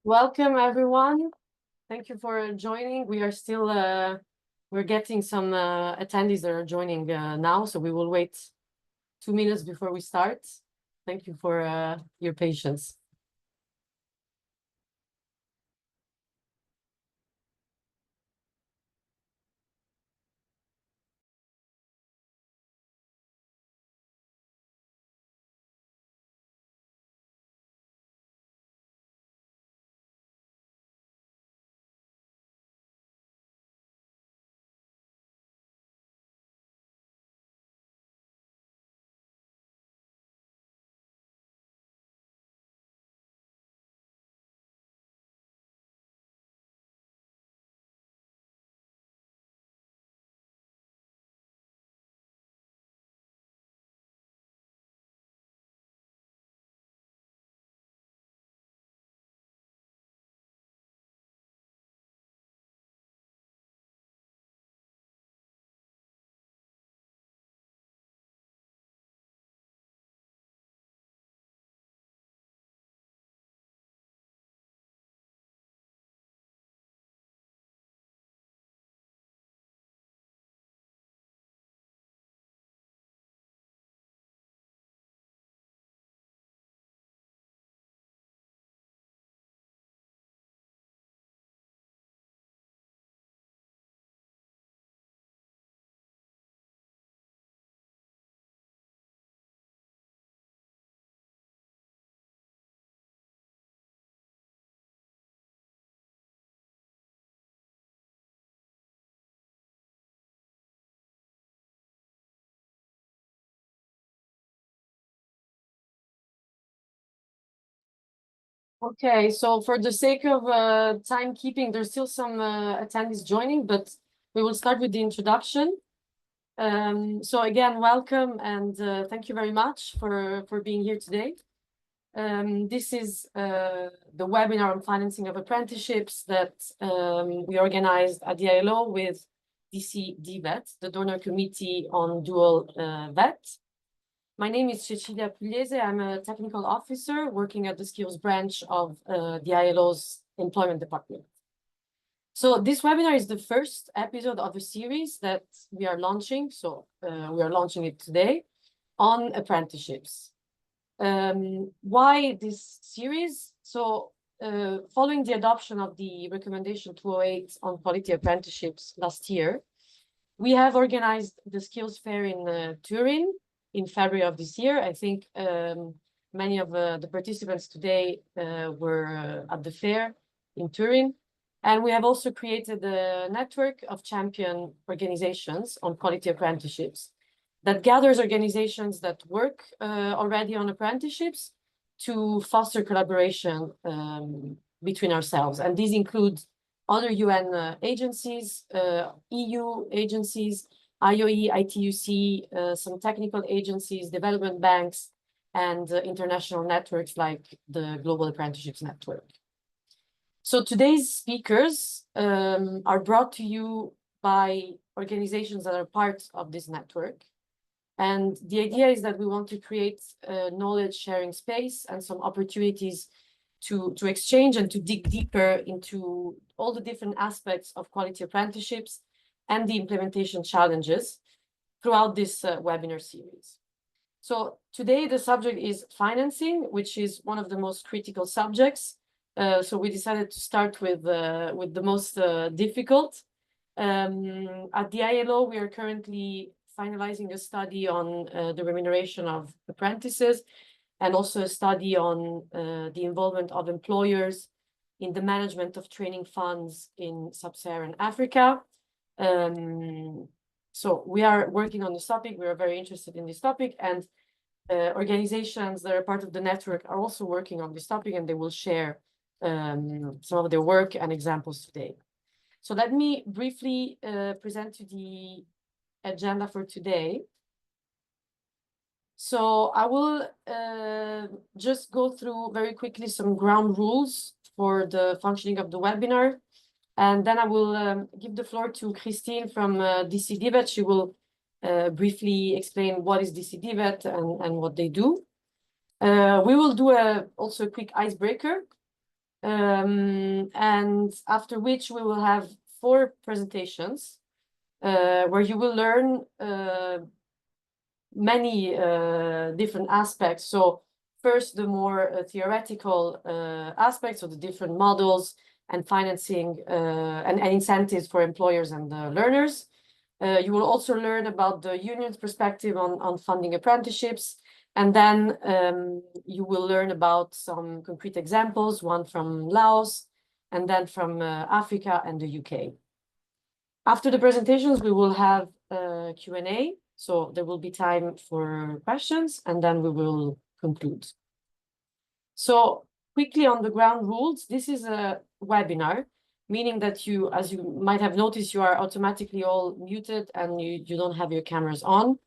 Welcome, everyone. Thank you for joining. We are still, we're getting some attendees that are joining now, so we will wait 2 minutes before we start. Thank you for your patience. Okay, so for the sake of timekeeping, there's still some attendees joining, but we will start with the introduction. So again, welcome and thank you very much for being here today. This is the webinar on financing of apprenticeships that we organized at the ILO with DCdVET, the Donor Committee on Dual VET. My name is Cecilia Pugliese. I'm a technical officer working at the skills branch of the ILO's employment department. So this webinar is the first episode of a series that we are launching. So we are launching it today on apprenticeships. Why this series? So following the adoption of the recommendation 208 on quality apprenticeships last year, we have organized the skills fair in Turin in February of this year. I think many of the participants today were at the fair in Turin. And we have also created a network of champion organizations on quality apprenticeships that gathers organizations that work already on apprenticeships to foster collaboration between ourselves. And these include other UN agencies, EU agencies, IOE, ITUC, some technical agencies, development banks, and international networks like the Global Apprenticeships Network. So today's speakers are brought to you by organizations that are part of this network. And the idea is that we want to create a knowledge sharing space and some opportunities to exchange and to dig deeper into all the different aspects of quality apprenticeships and the implementation challenges throughout this webinar series. So today the subject is financing, which is one of the most critical subjects. So we decided to start with the most difficult. At the ILO, we are currently finalizing a study on the remuneration of apprentices and also a study on the involvement of employers in the management of training funds in sub-Saharan Africa. So we are working on this topic. We are very interested in this topic, and organizations that are part of the network are also working on this topic, and they will share some of their work and examples today. So let me briefly present you the agenda for today. So I will just go through very quickly some ground rules for the functioning of the webinar. And then I will give the floor to Christine from DCdVET. She will briefly explain what is DCdVET and what they do. We will do also a quick icebreaker. And after which we will have 4 presentations where you will learn many different aspects. So first, the more theoretical aspects of the different models and financing and incentives for employers and learners. You will also learn about the union's perspective on funding apprenticeships. And then you will learn about some concrete examples, one from Laos, and then from Africa and the UK. After the presentations, we will have a Q&A. So there will be time for questions, and then we will conclude. So quickly on the ground rules, this is a webinar, meaning that you, as you might have noticed, you are automatically all muted and you don't have your cameras on.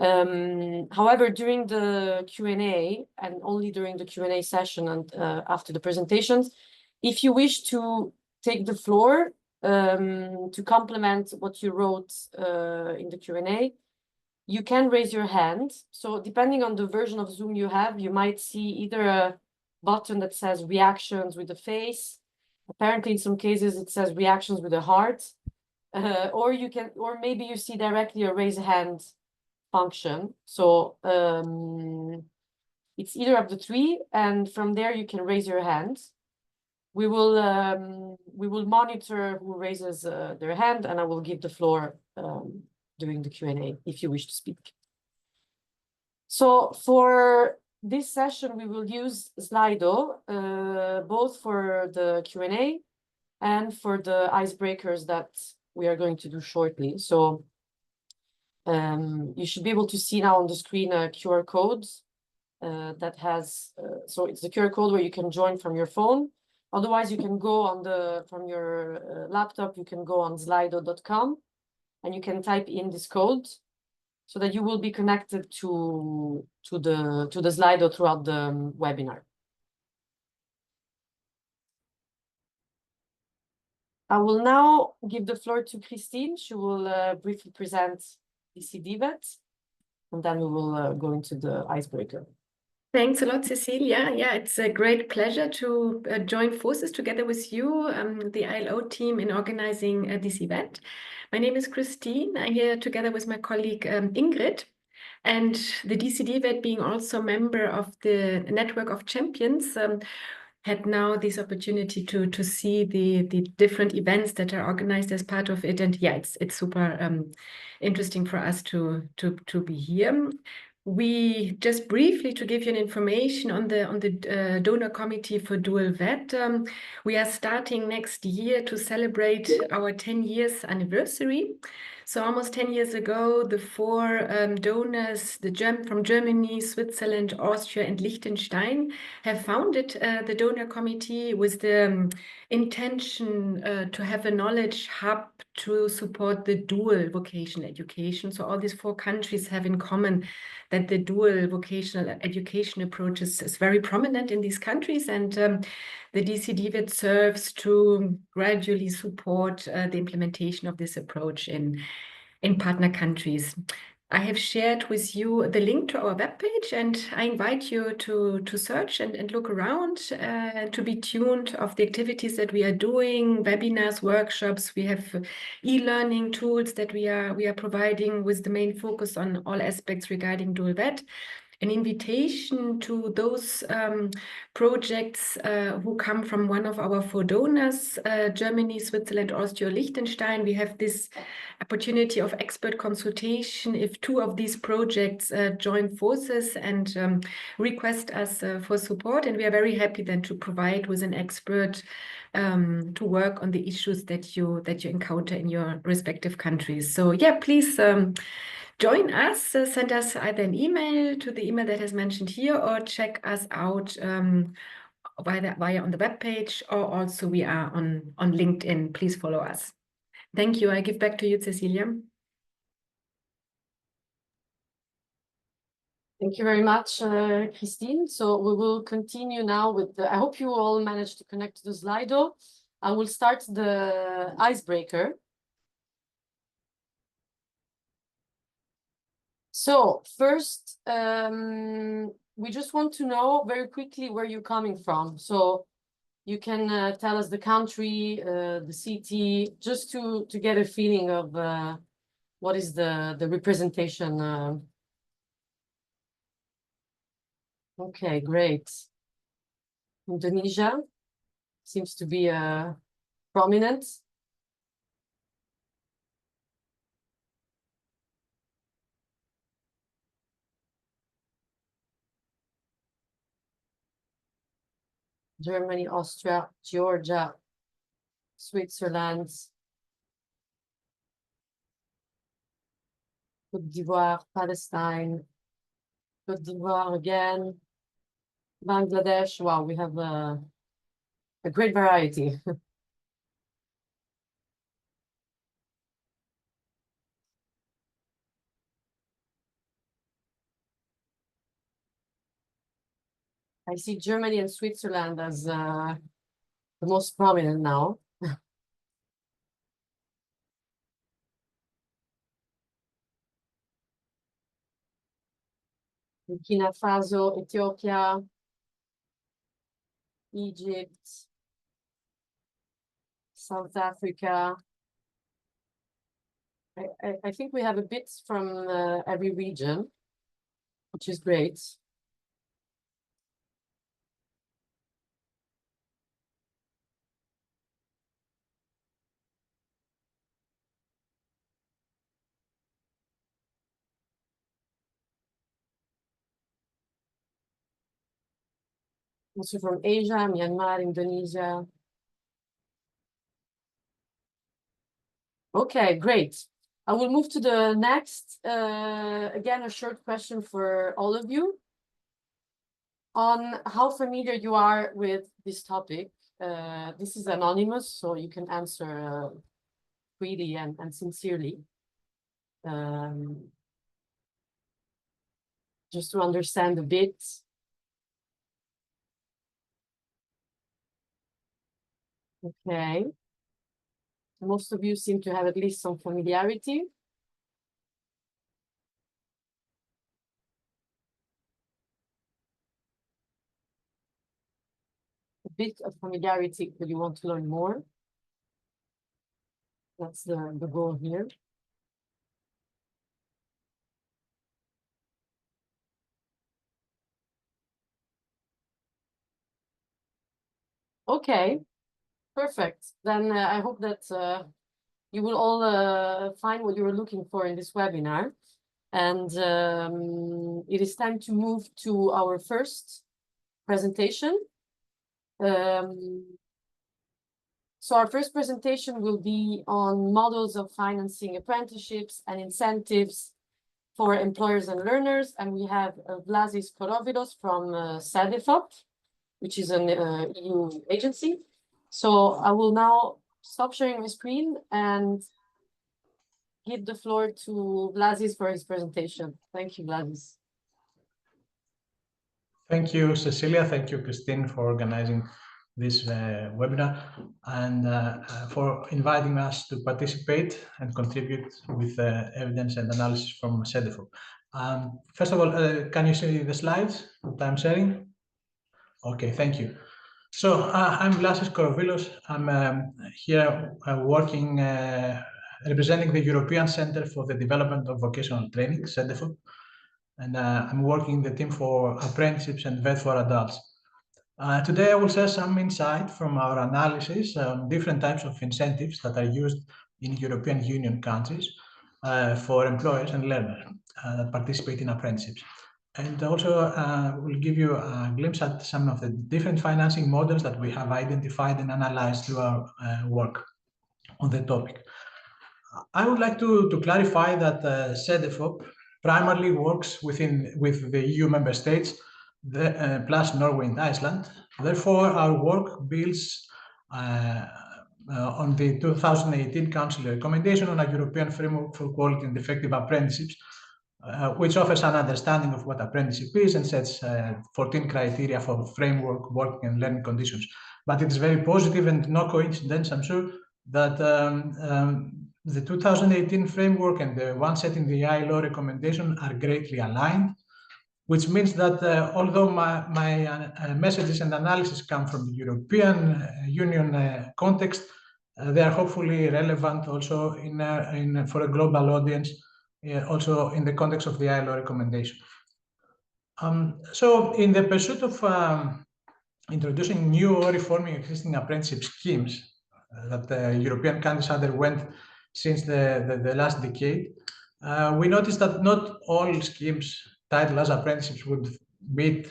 However, during the Q&A and only during the Q&A session and after the presentations, if you wish to take the floor to complement what you wrote in the Q&A, you can raise your hand. So depending on the version of Zoom you have, you might see either a button that says reactions with a face. Apparently, in some cases, it says reactions with a heart. Or maybe you see directly a raise hand function. So it's either of the 3, and from there you can raise your hand. We will monitor who raises their hand, and I will give the floor during the Q&A if you wish to speak. So for this session, we will use Slido, both for the Q&A and for the icebreakers that we are going to do shortly. So you should be able to see now on the screen a QR code that has, so it's the QR code where you can join from your phone. Otherwise, you can go on from your laptop, you can go on slido.com and you can type in this code so that you will be connected to the Slido throughout the webinar. I will now give the floor to Christine. She will briefly present DCdVET, and then we will go into the icebreaker. Thanks a lot, Cecilia. Yeah, it's a great pleasure to join forces together with you, the ILO team, in organizing this event. My name is Christine. I'm here together with my colleague Ingrid, and the DCdVET, being also a member of the Network of Champions, had now this opportunity to see the different events that are organized as part of it. And yeah, it's super interesting for us to be here. We just briefly, to give you an information on the donor committee for dual VET, we are starting next year to celebrate our 10 years anniversary. So almost 10 years ago, the 4 donors, from Germany, Switzerland, Austria, and Liechtenstein, have founded the donor committee with the intention to have a knowledge hub to support the dual vocational education. So all these 4 countries have in common that the dual vocational education approach is very prominent in these countries, and the DCdVET serves to gradually support the implementation of this approach in partner countries. I have shared with you the link to our webpage, and I invite you to search and look around, to be tuned of the activities that we are doing, webinars, workshops. We have e-learning tools that we are providing with the main focus on all aspects regarding dual VET. An invitation to those projects who come from one of our 4 donors, Germany, Switzerland, Austria, Liechtenstein. We have this opportunity of expert consultation if 2 of these projects join forces and request us for support. And we are very happy then to provide with an expert to work on the issues that you encounter in your respective countries. So yeah, please join us, send us either an email to the email that is mentioned here, or check us out via on the webpage, or also we are on LinkedIn. Please follow us. Thank you. I give back to you, Cecilia. Thank you very much, Christine. So we will continue now with I hope you all managed to connect to the Slido. I will start the icebreaker. So first, we just want to know very quickly where you're coming from. So You can tell us the country, the city, just to get a feeling of what is the representation. Okay, great. Indonesia seems to be prominent. Germany, Austria, Georgia, Switzerland, Côte d'Ivoire, Palestine, Côte d'Ivoire again, Bangladesh. Wow, we have a great variety. I see Germany and Switzerland as the most prominent now. Burkina Faso, Ethiopia, Egypt, South Africa. I think we have a bit from every region, which is great. Also from Asia, Myanmar, Indonesia. Okay, great. I will move to the next. Again, a short question for all of you on how familiar you are with this topic. This is anonymous, so you can answer freely and sincerely. Just to understand a bit. Okay. Most of you seem to have at least some familiarity. A bit of familiarity, but you want to learn more. That's the goal here. Okay, perfect. Then I hope that you will all find what you were looking for in this webinar. And it is time to move to our first presentation. So our first presentation will be on models of financing apprenticeships and incentives for employers and learners. And we have Vlasis Korovidos from Cedefop, which is an EU agency. So I will now stop sharing my screen and give the floor to Vlasis for his presentation. Thank you, Vlasis. Thank you, Cecilia. Thank you, Christine, for organizing this webinar and for inviting us to participate and contribute with evidence and analysis from Cedefop. First of all, can you see the slides that I'm sharing? Okay, thank you. So I'm Vlasis Korovilos. I'm here working, representing the European Center for the Development of Vocational Training, Cedefop, and I'm working in the team for apprenticeships and VET for adults. Today I will share some insight from our analysis on different types of incentives that are used in European Union countries for employers and learners that participate in apprenticeships. And also we'll give you a glimpse at some of the different financing models that we have identified and analyzed through our work on the topic. I would like to clarify that Cedefop primarily works with the EU member states, plus Norway and Iceland. Therefore, our work builds on the 2018 Council recommendation on a European framework for quality and effective apprenticeships, which offers an understanding of what apprenticeship is and sets 14 criteria for framework, working and learning conditions. But it's very positive and no coincidence, I'm sure, that the 2018 framework and the one set in the ILO recommendation are greatly aligned. which means that although my messages and analysis come from the European Union context, they are hopefully relevant also for a global audience, also in the context of the ILO recommendation. So in the pursuit of introducing new or reforming existing apprenticeship schemes that European countries underwent since the last decade, we noticed that not all schemes titled as apprenticeships would meet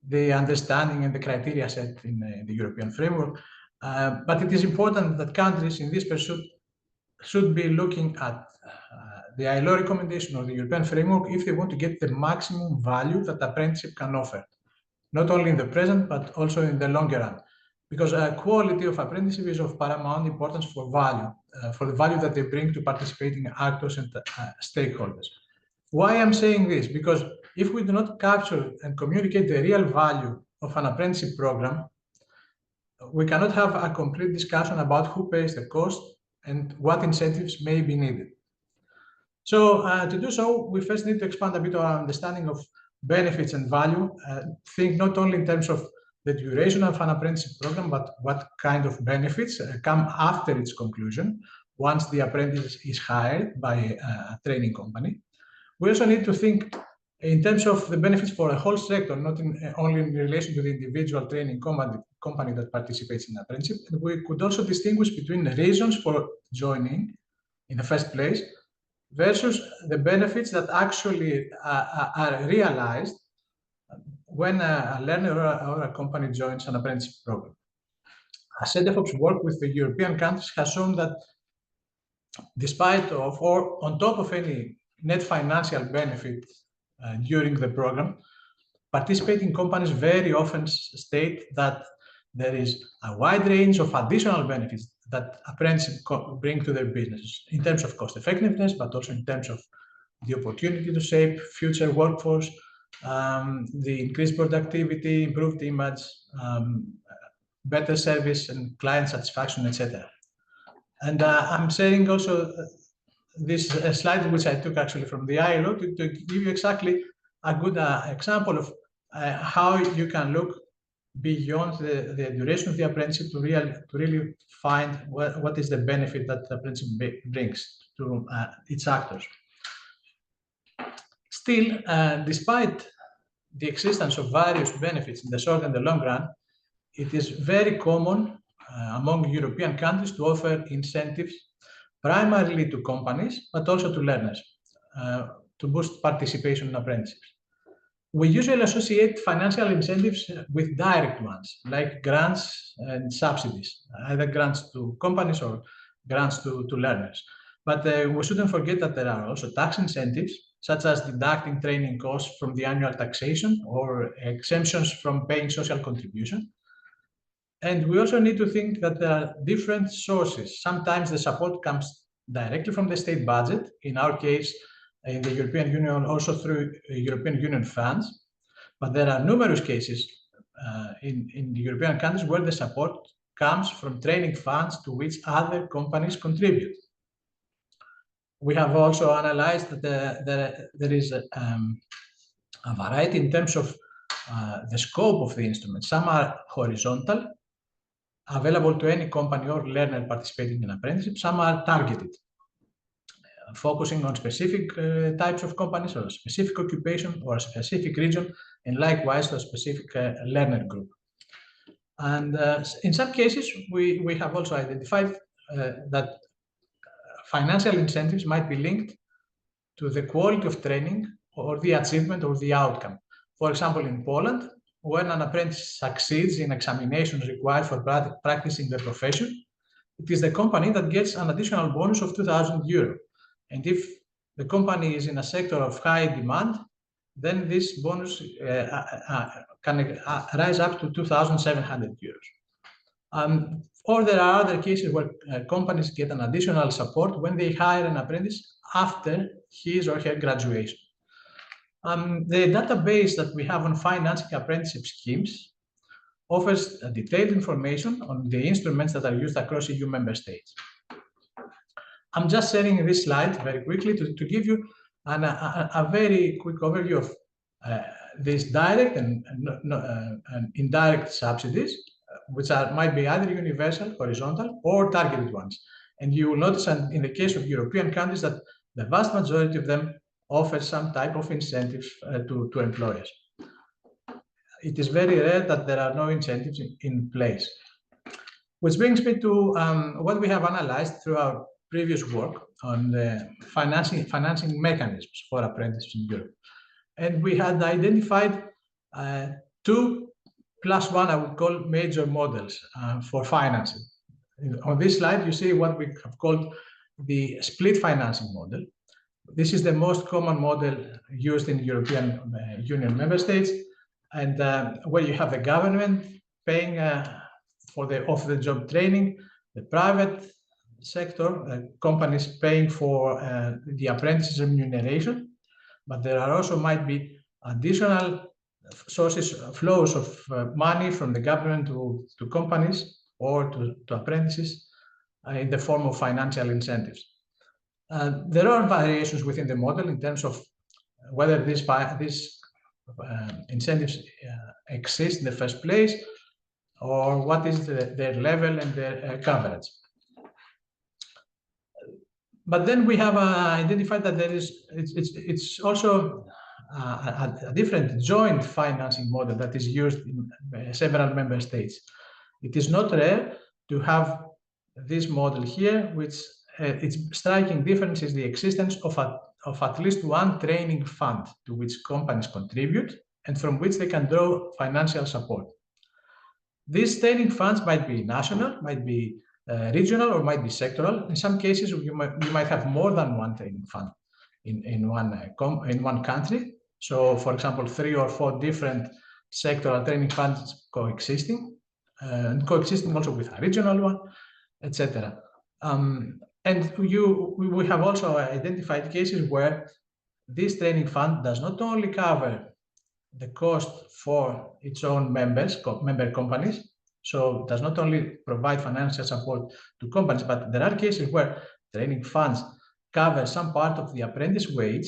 the understanding and the criteria set in the European framework. But it is important that countries in this pursuit should be looking at the ILO recommendation or the European framework if they want to get the maximum value that apprenticeship can offer, not only in the present, but also in the longer run. Because quality of apprenticeship is of paramount importance for the value that they bring to participating actors and stakeholders. Why I'm saying this? Because if we do not capture and communicate the real value of an apprenticeship program, we cannot have a complete discussion about who pays the cost and what incentives may be needed. So to do so, we first need to expand a bit our understanding of benefits and value. Think not only in terms of the duration of an apprenticeship program, but what kind of benefits come after its conclusion, once the apprentice is hired by a training company. We also need to think in terms of the benefits for a whole sector, not only in relation to the individual training company that participates in apprenticeship. And we could also distinguish between the reasons for joining in the first place versus the benefits that actually are realized when a learner or a company joins an apprenticeship program. Cedefop's work with the European countries has shown that despite of or on top of any net financial benefit during the program, participating companies very often state that there is a wide range of additional benefits that apprenticeship bring to their businesses in terms of cost effectiveness, but also in terms of the opportunity to shape future workforce, the increased productivity, improved image, better service and client satisfaction, etc. And I'm sharing also this slide, which I took actually from the ILO, to give you exactly a good example of how you can look beyond the duration of the apprenticeship to really find what is the benefit that the apprenticeship brings to its actors. Still, despite the existence of various benefits in the short and the long run, it is very common among European countries to offer incentives primarily to companies, but also to learners to boost participation in apprenticeships. We usually associate financial incentives with direct ones, like grants and subsidies, either grants to companies or grants to learners. But we shouldn't forget that there are also tax incentives, such as deducting training costs from the annual taxation or exemptions from paying social contribution. And we also need to think that there are different sources. Sometimes the support comes directly from the state budget, in our case, in the European Union, also through European Union funds. But there are numerous cases in the European countries where the support comes from training funds to which other companies contribute. We have also analyzed that there is a variety in terms of the scope of the instruments. Some are horizontal, available to any company or learner participating in apprenticeship. Some are targeted, focusing on specific types of companies or a specific occupation or a specific region, and likewise to a specific learner group. And in some cases, we have also identified that financial incentives might be linked to the quality of training or the achievement or the outcome. For example, in Poland, when an apprentice succeeds in examinations required for practicing the profession, it is the company that gets an additional bonus of €2,000. And if the company is in a sector of high demand, then this bonus can rise up to €2,700. Or there are other cases where companies get an additional support when they hire an apprentice after his or her graduation. The database that we have on financing apprenticeship schemes offers detailed information on the instruments that are used across EU member states. I'm just sharing this slide very quickly to give you a very quick overview of these direct and indirect subsidies, which might be either universal, horizontal, or targeted ones. And you will notice in the case of European countries that the vast majority of them offer some type of incentives to employers. It is very rare that there are no incentives in place. Which brings me to what we have analyzed through our previous work on the financing mechanisms for apprenticeships in Europe. And we had identified 2 + 1, I would call, major models for financing. On this slide, you see what we have called the split financing model. This is the most common model used in European Union member states, and where you have the government paying for the off-the-job training, the private sector, companies paying for the apprentices' remuneration, but there are also might be additional flows of money from the government to companies or to apprentices in the form of financial incentives. There are variations within the model in terms of whether these incentives exist in the first place, or what is their level and their coverage. But then we have identified that it's also a different joint financing model that is used in several member states. It is not rare to have this model here, which its striking difference is the existence of at least one training fund to which companies contribute and from which they can draw financial support. These training funds might be national, might be regional, or might be sectoral. In some cases, you might have more than one training fund in one country. So, for example, 3 or 4 different sectoral training funds coexisting, and coexisting also with a regional one, etc. And we have also identified cases where this training fund does not only cover the cost for its own member companies, so does not only provide financial support to companies, but there are cases where training funds cover some part of the apprentice wage,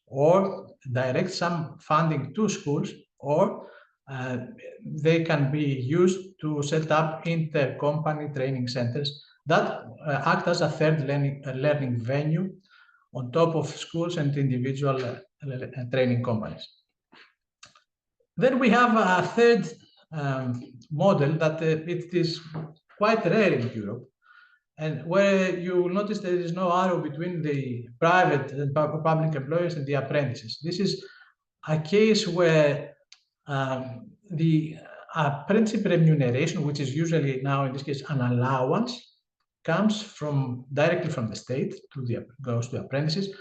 or direct some funding to schools, or they can be used to set up inter-company training centers that act as a third learning venue on top of schools and individual training companies. Then we have a third model that it is quite rare in Europe, and where you will notice there is no arrow between the private and public employers and the apprentices. This is a case where the apprenticeship remuneration, which is usually now in this case an allowance, comes directly from the state goes to apprentices.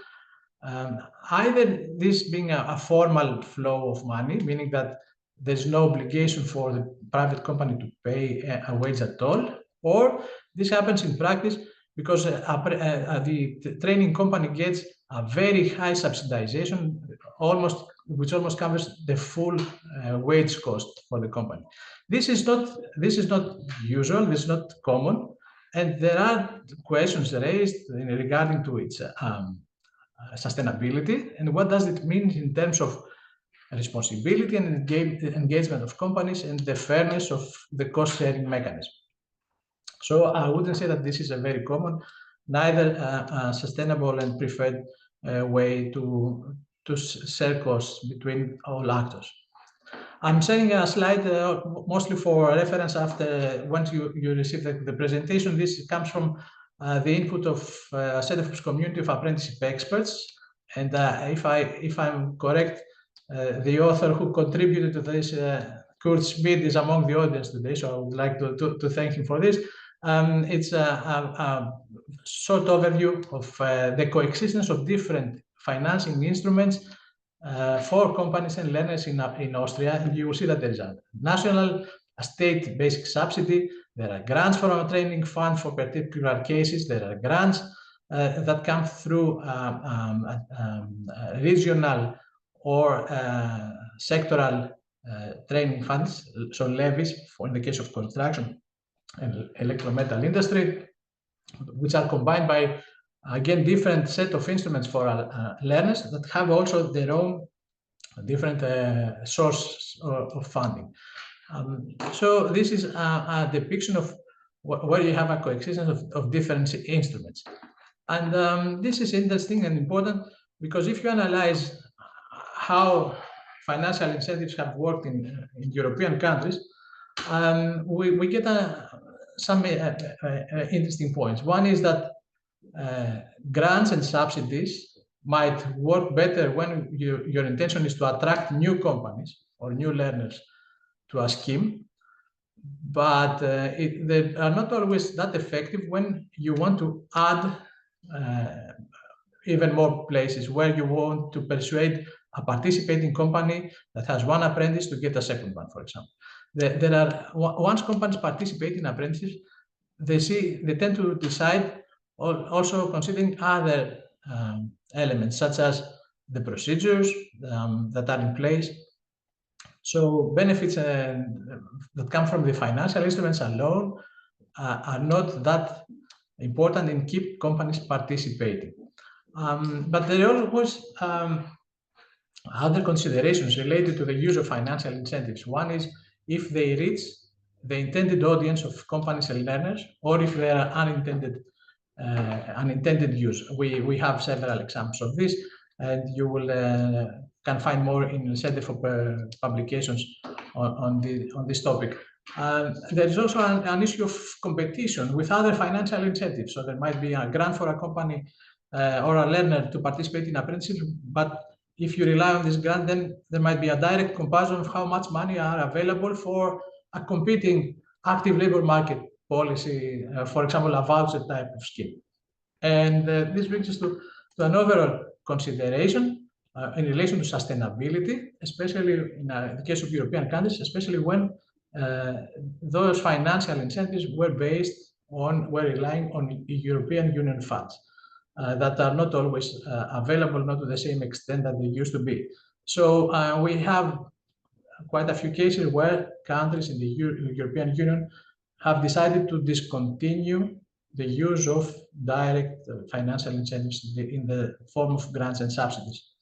Either this being a formal flow of money, meaning that there's no obligation for the private company to pay a wage at all, or this happens in practice because the training company gets a very high subsidization, which almost covers the full wage cost for the company. This is not usual. This is not common, and there are questions raised regarding to its sustainability and what does it mean in terms of responsibility and engagement of companies and the fairness of the cost-sharing mechanism. So I wouldn't say that this is a very common, neither a sustainable and preferred way to share costs between all actors. I'm sharing a slide mostly for reference once you receive the presentation. This comes from the input of Cedefop's community of apprenticeship experts. And if I'm correct, the author who contributed to this, Kurt Schmid, is among the audience today, so I would like to thank him for this. It's a short overview of the coexistence of different financing instruments for companies and learners in Austria. And you will see that there is a national, a state basic subsidy, there are grants from a training fund for particular cases, there are grants that come through regional or sectoral training funds, so levies in the case of construction and electrometal industry, which are combined by, again, different set of instruments for learners that have also their own different sources of funding. So this is a depiction of where you have a coexistence of different instruments. And this is interesting and important because if you analyze how financial incentives have worked in European countries, we get some interesting points. One is that grants and subsidies might work better when your intention is to attract new companies or new learners to a scheme, but they are not always that effective when you want to add even more places where you want to persuade a participating company that has one apprentice to get a second one, for example. There are, once companies participate in apprenticeships, they tend to decide also considering other elements such as the procedures that are in place. So benefits that come from the financial instruments alone are not that important and keep companies participating. But there are always other considerations related to the use of financial incentives. One is if they reach the intended audience of companies and learners, or if they are unintended use. We have several examples of this, and you will can find more in Cedefop publications on this topic. There is also an issue of competition with other financial incentives. So there might be a grant for a company or a learner to participate in apprenticeship, but if you rely on this grant, then there might be a direct comparison of how much money are available for a competing active labor market policy, for example, a voucher type of scheme. And this brings us to an overall consideration in relation to sustainability, especially in the case of European countries, especially when those financial incentives were relying on European Union funds that are not always available, not to the same extent that they used to be. So we have quite a few cases where countries in the European Union have decided to discontinue the use of direct financial incentives in the form of grants and subsidies.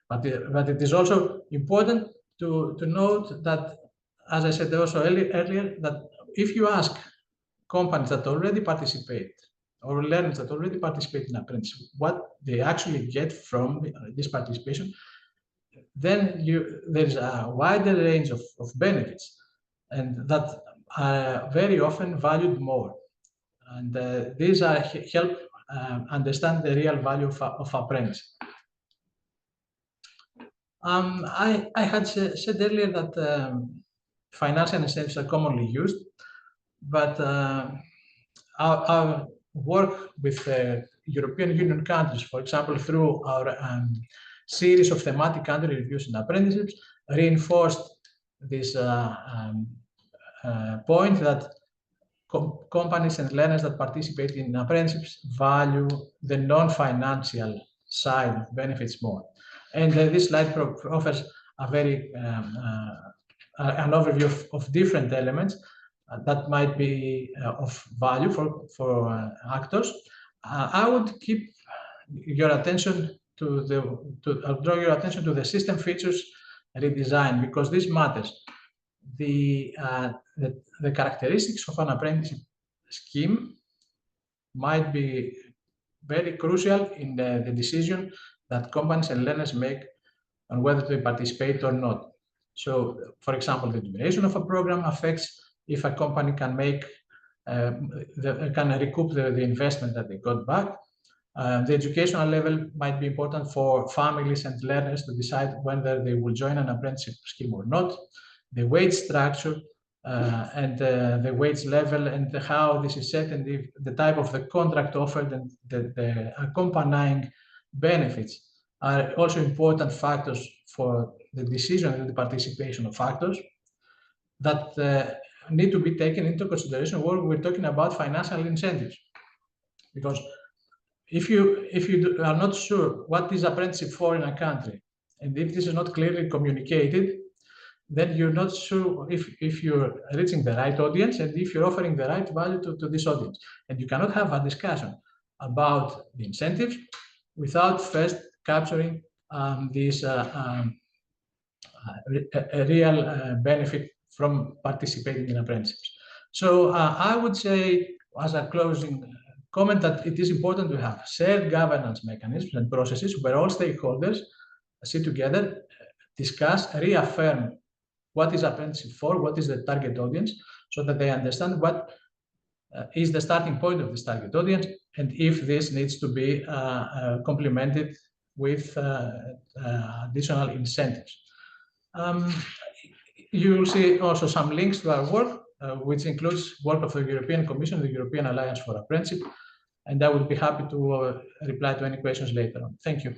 But it is also important to note that, as I said also earlier, that if you ask companies that already participate or learners that already participate in apprenticeship what they actually get from this participation, then there's a wider range of benefits, and that are very often valued more. And these are help understand the real value of apprentice. I had said earlier that financial incentives are commonly used, but our work with European Union countries, for example, through our series of thematic country reviews in apprenticeships, reinforced this point that companies and learners that participate in apprenticeships value the non-financial side of benefits more. And this slide offers a very an overview of different elements that might be of value for actors. I would keep your attention draw your attention to the system features redesign, because this matters. The characteristics of an apprenticeship scheme might be very crucial in the decision that companies and learners make on whether to participate or not. So, for example, the duration of a program affects if a company can recoup the investment that they got back. The educational level might be important for families and learners to decide whether they will join an apprenticeship scheme or not. The wage structure and the wage level and how this is set, and the type of the contract offered and the accompanying benefits are also important factors for the decision and the participation of factors that need to be taken into consideration when we're talking about financial incentives. Because if you are not sure what is apprenticeship for in a country, and if this is not clearly communicated, then you're not sure if you're reaching the right audience and if you're offering the right value to this audience. And you cannot have a discussion about the incentives without first capturing these a real benefit from participating in apprenticeships. So I would say, as a closing comment, that it is important to have shared governance mechanisms and processes where all stakeholders sit together, discuss, reaffirm what is apprenticeship for, what is the target audience, so that they understand what is the starting point of this target audience, and if this needs to be complemented with additional incentives. You will see also some links to our work, which includes work of the European Commission, the European Alliance for Apprenticeship, and I will be happy to reply to any questions later on. Thank you.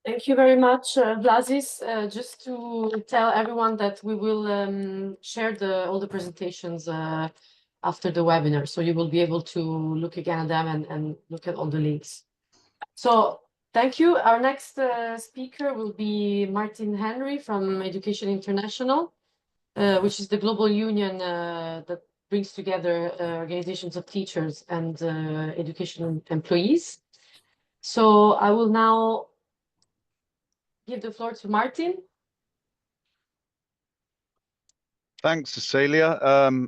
Thank you very much, Vlasis. Just to tell everyone that we will share all the presentations after the webinar, so you will be able to look again at them and look at all the links. So thank you. Our next speaker will be Martin Henry from Education International, which is the global union that brings together organizations of teachers and education employees. So I will now give the floor to Martin. Thanks, Cecilia.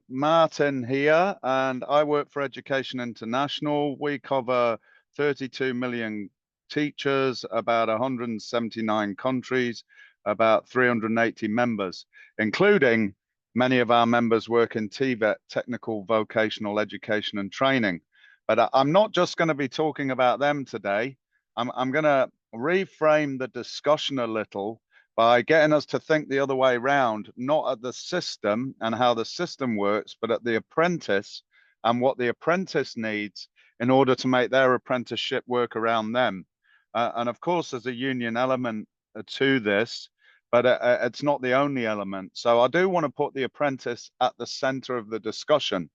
Martin here, and I work for Education International. We cover 32 million teachers, about 179 countries, about 380 members, including many of our members work in TVET, Technical Vocational Education and Training. But I'm not just going to be talking about them today. I'm going to reframe the discussion a little by getting us to think the other way around, not at the system and how the system works, but at the apprentice and what the apprentice needs in order to make their apprenticeship work around them. And of course, there's a union element to this, but it's not the only element. So I do want to put the apprentice at the center of the discussion,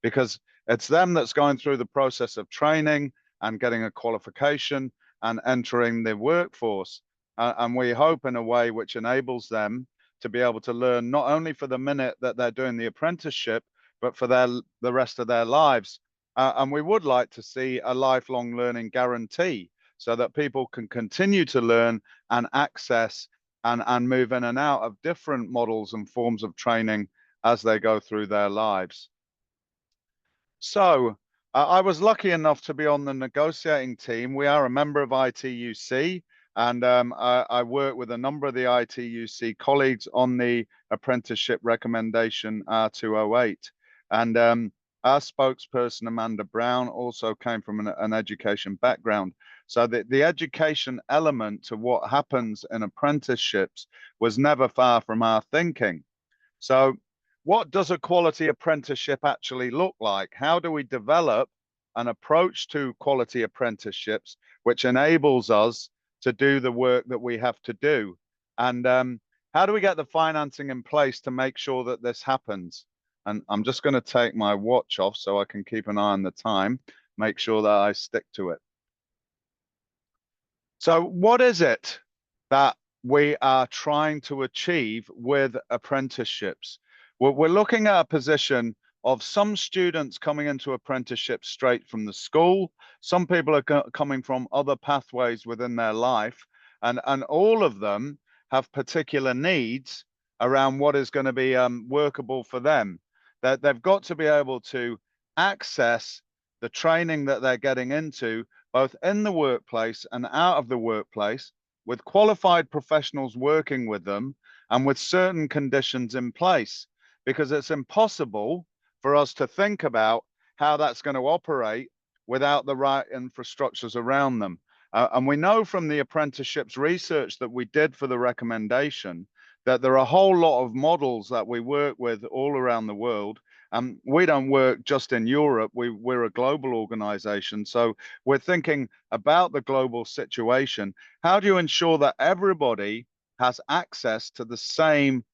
because it's them that's going through the process of training and getting a qualification and entering the workforce. And we hope in a way which enables them to be able to learn not only for the minute that they're doing the apprenticeship, but for the rest of their lives. And we would like to see a lifelong learning guarantee so that people can continue to learn and access and move in and out of different models and forms of training as they go through their lives. So I was lucky enough to be on the negotiating team. We are a member of ITUC, and I work with a number of the ITUC colleagues on the apprenticeship recommendation R208. And our spokesperson, Amanda Brown, also came from an education background. So the education element to what happens in apprenticeships was never far from our thinking. So what does a quality apprenticeship actually look like? How do we develop an approach to quality apprenticeships which enables us to do the work that we have to do? And how do we get the financing in place to make sure that this happens? And I'm just going to take my watch off so I can keep an eye on the time, make sure that I stick to it. So what is it that we are trying to achieve with apprenticeships? Well, we're looking at a position of some students coming into apprenticeship straight from the school. Some people are coming from other pathways within their life, and all of them have particular needs around what is going to be workable for them. That they've got to be able to access the training that they're getting into, both in the workplace and out of the workplace, with qualified professionals working with them and with certain conditions in place, because it's impossible for us to think about how that's going to operate without the right infrastructures around them. And we know from the apprenticeships research that we did for the recommendation that there are a whole lot of models that we work with all around the world. We don't work just in Europe, we're a global organization. So we're thinking about the global situation. How do you ensure that everybody has access to the same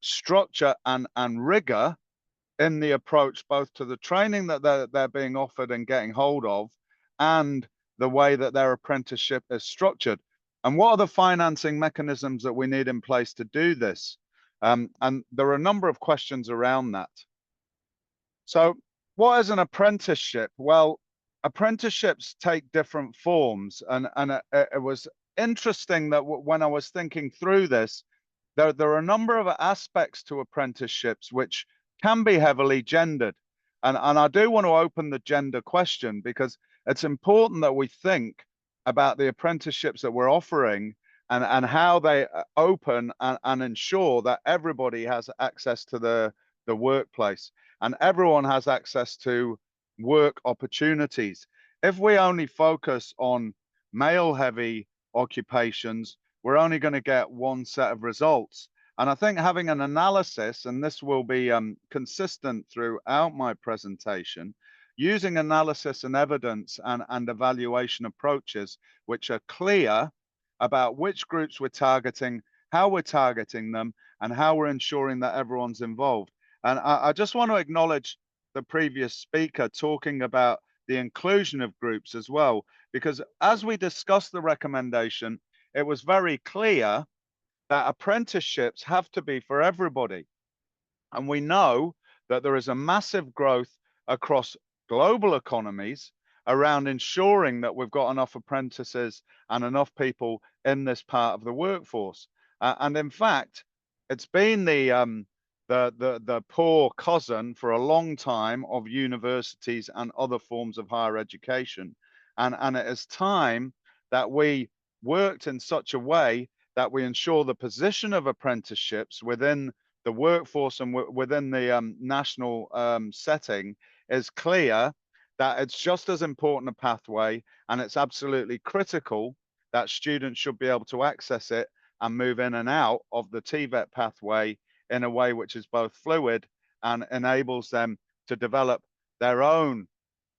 structure and rigor in the approach, both to the training that they're being offered and getting hold of, and the way that their apprenticeship is structured? And what are the financing mechanisms that we need in place to do this? And there are a number of questions around that. So what is an apprenticeship? Well, apprenticeships take different forms, and it was interesting that when I was thinking through this, there are a number of aspects to apprenticeships which can be heavily gendered. And I do want to open the gender question, because it's important that we think about the apprenticeships that we're offering and how they open and ensure that everybody has access to the workplace and everyone has access to work opportunities. If we only focus on male heavy occupations, we're only going to get one set of results. And I think having an analysis, and this will be consistent throughout my presentation, using analysis and evidence and evaluation approaches which are clear about which groups we're targeting, how we're targeting them, and how we're ensuring that everyone's involved. And I just want to acknowledge the previous speaker talking about the inclusion of groups as well, because as we discussed the recommendation, it was very clear that apprenticeships have to be for everybody. And we know that there is a massive growth across global economies around ensuring that we've got enough apprentices and enough people in this part of the workforce. And in fact, it's been the poor cousin for a long time of universities and other forms of higher education. And it is time that we worked in such a way that we ensure the position of apprenticeships within the workforce and within the national setting is clear, that it's just as important a pathway, and it's absolutely critical that students should be able to access it and move in and out of the TVET pathway in a way which is both fluid and enables them to develop their own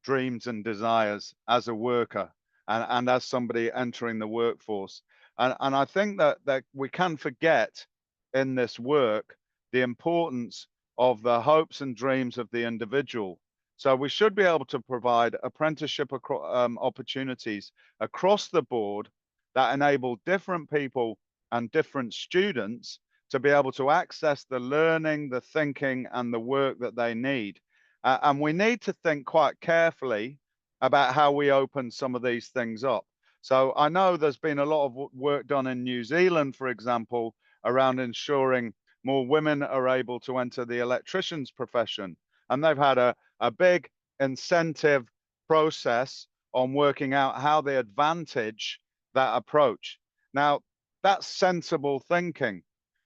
dreams and desires as a worker and as somebody entering the workforce. And I think that we can forget in this work the importance of the hopes and dreams of the individual. So we should be able to provide apprenticeship opportunities across the board that enable different people and different students to be able to access the learning, the thinking, and the work that they need. And we need to think quite carefully about how we open some of these things up. So I know there's been a lot of work done in New Zealand, for example, around ensuring more women are able to enter the electrician's profession. And they've had a big incentive process on working out how they advantage that approach. Now, that's sensible thinking,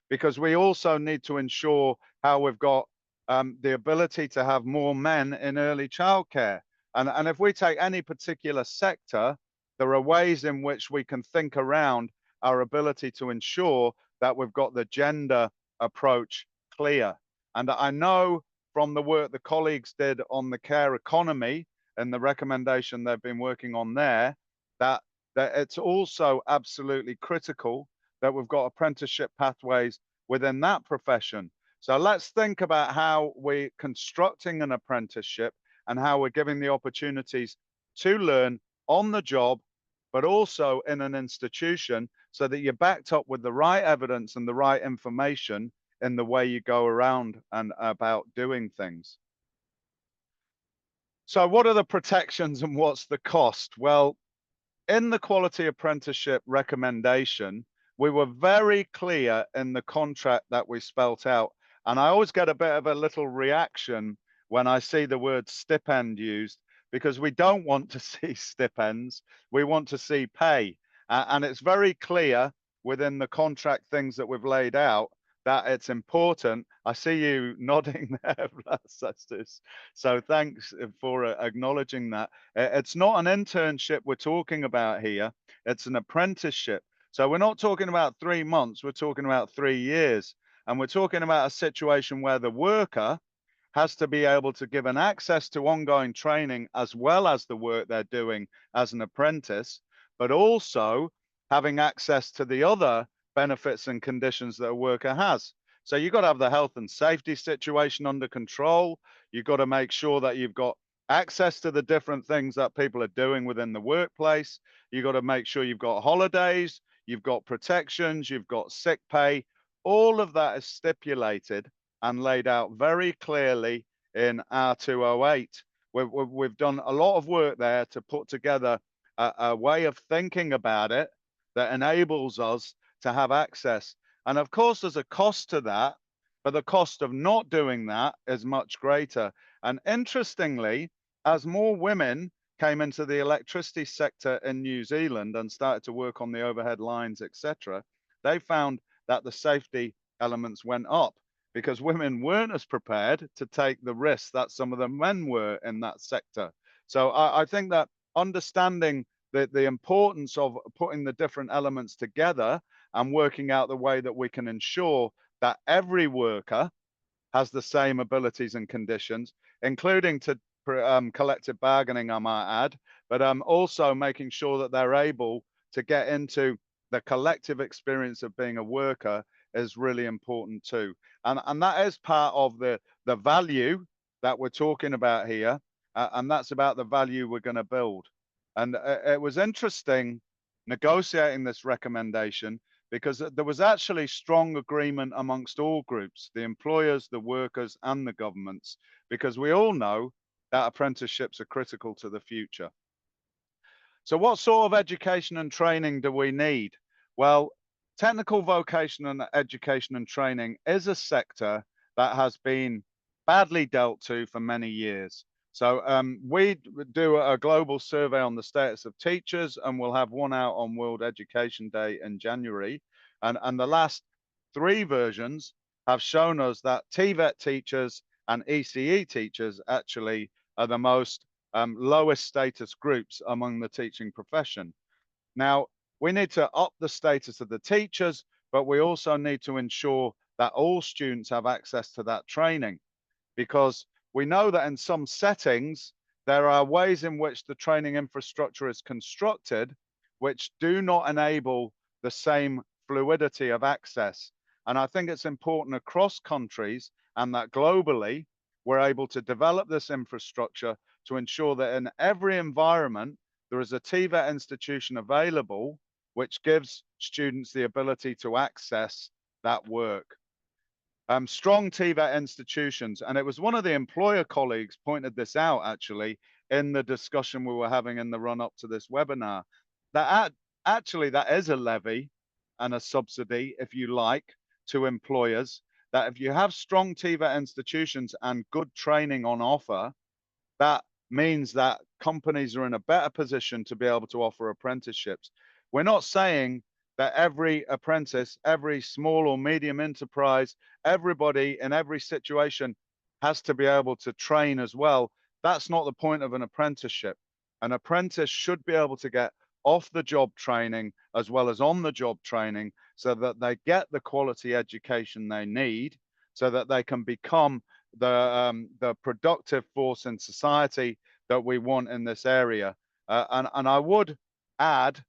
because we also need to ensure how we've got the ability to have more men in early childcare. And if we take any particular sector, there are ways in which we can think around our ability to ensure that we've got the gender approach clear. And I know from the work the colleagues did on the care economy and the recommendation they've been working on there, that it's also absolutely critical that we've got apprenticeship pathways within that profession. So let's think about how we're constructing an apprenticeship and how we're giving the opportunities to learn on the job, but also in an institution, so that you're backed up with the right evidence and the right information in the way you go around and about doing things. So what are the protections and what's the cost? Well, in the quality apprenticeship recommendation, we were very clear in the contract that we spelt out. And I always get a bit of a little reaction when I see the word stipend used, because we don't want to see stipends, we want to see pay. And it's very clear within the contract things that we've laid out that it's important. I see you nodding there, Vlastis. So thanks for acknowledging that. It's not an internship we're talking about here, it's an apprenticeship. So we're not talking about 3 months, we're talking about 3 years. And we're talking about a situation where the worker has to be able to give an access to ongoing training as well as the work they're doing as an apprentice, but also having access to the other benefits and conditions that a worker has. So you've got to have the health and safety situation under control. You've got to make sure that you've got access to the different things that people are doing within the workplace. You've got to make sure you've got holidays, you've got protections, you've got sick pay. All of that is stipulated and laid out very clearly in R208. We've done a lot of work there to put together a way of thinking about it that enables us to have access. And of course, there's a cost to that, but the cost of not doing that is much greater. And interestingly, as more women came into the electricity sector in New Zealand and started to work on the overhead lines, etc., they found that the safety elements went up because women weren't as prepared to take the risks that some of the men were in that sector. So I think that understanding the importance of putting the different elements together and working out the way that we can ensure that every worker has the same abilities and conditions, including to collective bargaining, I might add, but also making sure that they're able to get into the collective experience of being a worker is really important too. And that is part of the value that we're talking about here, and that's about the value we're going to build. And it was interesting negotiating this recommendation because there was actually strong agreement amongst all groups, the employers, the workers, and the governments, because we all know that apprenticeships are critical to the future. So what sort of education and training do we need? Well, technical vocational education and training is a sector that has been badly dealt to for many years. So we do a global survey on the status of teachers, and we'll have one out on World Education Day in January. And the last 3 versions have shown us that TVET teachers and ECE teachers actually are the most lowest status groups among the teaching profession. Now, we need to up the status of the teachers, but we also need to ensure that all students have access to that training, because we know that in some settings, there are ways in which the training infrastructure is constructed which do not enable the same fluidity of access. And I think it's important across countries and that globally, we're able to develop this infrastructure to ensure that in every environment, there is a TVET institution available, which gives students the ability to access that work. Strong TVET institutions, and it was one of the employer colleagues pointed this out actually in the discussion we were having in the run up to this webinar, that actually that is a levy and a subsidy, if you like, to employers, that if you have strong TVET institutions and good training on offer, that means that companies are in a better position to be able to offer apprenticeships. We're not saying that every apprentice, every small or medium enterprise, everybody in every situation has to be able to train as well. That's not the point of an apprenticeship. An apprentice should be able to get off the job training as well as on the job training so that they get the quality education they need so that they can become the productive force in society that we want in this area. And I would add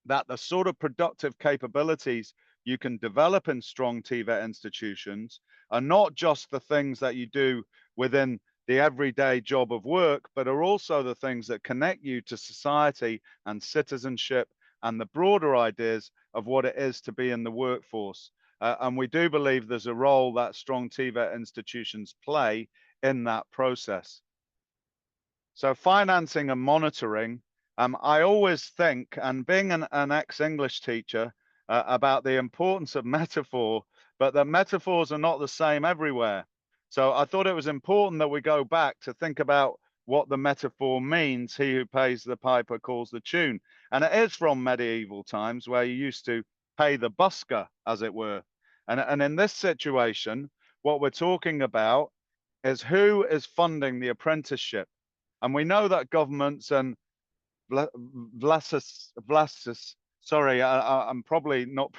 that the sort of productive capabilities you can develop in strong TVET institutions are not just the things that you do within the everyday job of work, but are also the things that connect you to society and citizenship and the broader ideas of what it is to be in the workforce. And we do believe there's a role that strong TVET institutions play in that process. So financing and monitoring, I always think, and being an ex-English teacher, about the importance of metaphor, but the metaphors are not the same everywhere. So I thought it was important that we go back to think about what the metaphor means. He who pays the piper calls the tune. And it is from medieval times where you used to pay the busker, as it were. And in this situation, what we're talking about is who is funding the apprenticeship. And we know that governments and sorry, I'm probably not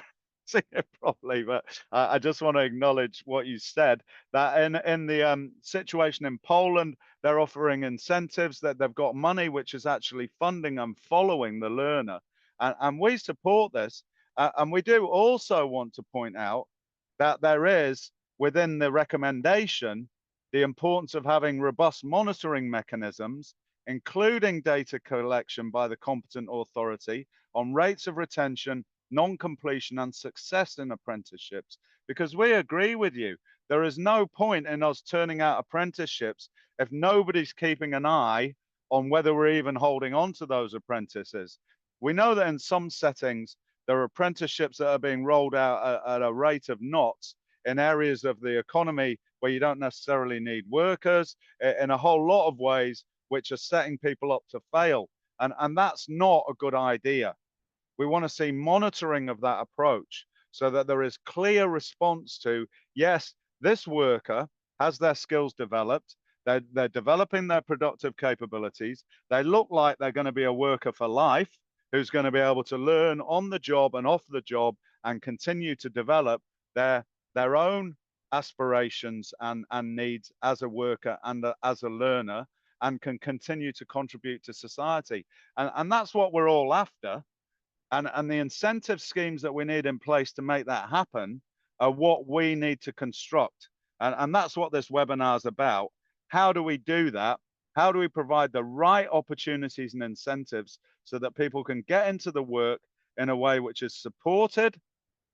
saying it properly, but I just want to acknowledge what you said, that in the situation in Poland, they're offering incentives, that they've got money which is actually funding and following the learner. And we support this. And we do also want to point out that there is, within the recommendation, the importance of having robust monitoring mechanisms, including data collection by the competent authority on rates of retention, non-completion and success in apprenticeships, because we agree with you. There is no point in us turning out apprenticeships if nobody's keeping an eye on whether we're even holding on to those apprentices. We know that in some settings, There are apprenticeships that are being rolled out at a rate of knots in areas of the economy where you don't necessarily need workers, in a whole lot of ways, which are setting people up to fail. And that's not a good idea. We want to see monitoring of that approach so that there is clear response to, yes, this worker has their skills developed, they're developing their productive capabilities, they look like they're going to be a worker for life, who's going to be able to learn on the job and off the job and continue to develop their own aspirations and needs as a worker and as a learner, and can continue to contribute to society. And that's what we're all after. And the incentive schemes that we need in place to make that happen are what we need to construct. And that's what this webinar is about. How do we do that? How do we provide the right opportunities and incentives so that people can get into the work in a way which is supported,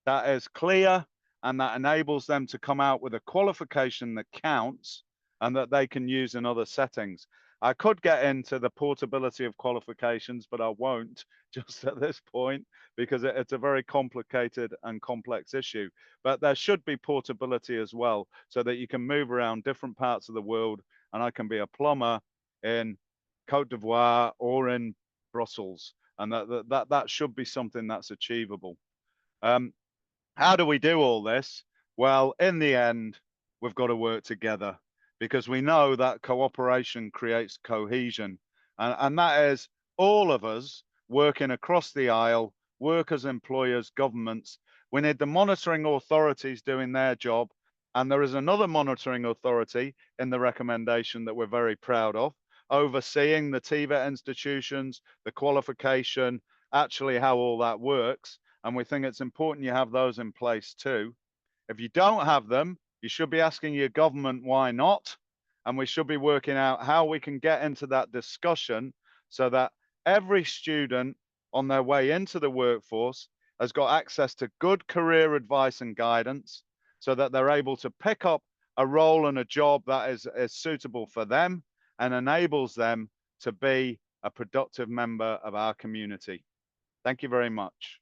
that is clear, and that enables them to come out with a qualification that counts and that they can use in other settings. I could get into the portability of qualifications, but I won't just at this point, because it's a very complicated and complex issue. But there should be portability as well, so that you can move around different parts of the world, and I can be a plumber in Côte d'Ivoire or in Brussels, and that should be something that's achievable. How do we do all this? Well, in the end, we've got to work together, because we know that cooperation creates cohesion. And that is all of us working across the aisle, workers, employers, governments. We need the monitoring authorities doing their job. And there is another monitoring authority in the recommendation that we're very proud of, overseeing the TVET institutions, the qualification, actually how all that works. And we think it's important you have those in place too. If you don't have them, you should be asking your government why not, and we should be working out how we can get into that discussion so that every student on their way into the workforce has got access to good career advice and guidance, so that they're able to pick up a role and a job that is suitable for them and enables them to be a productive member of our community. Thank you very much.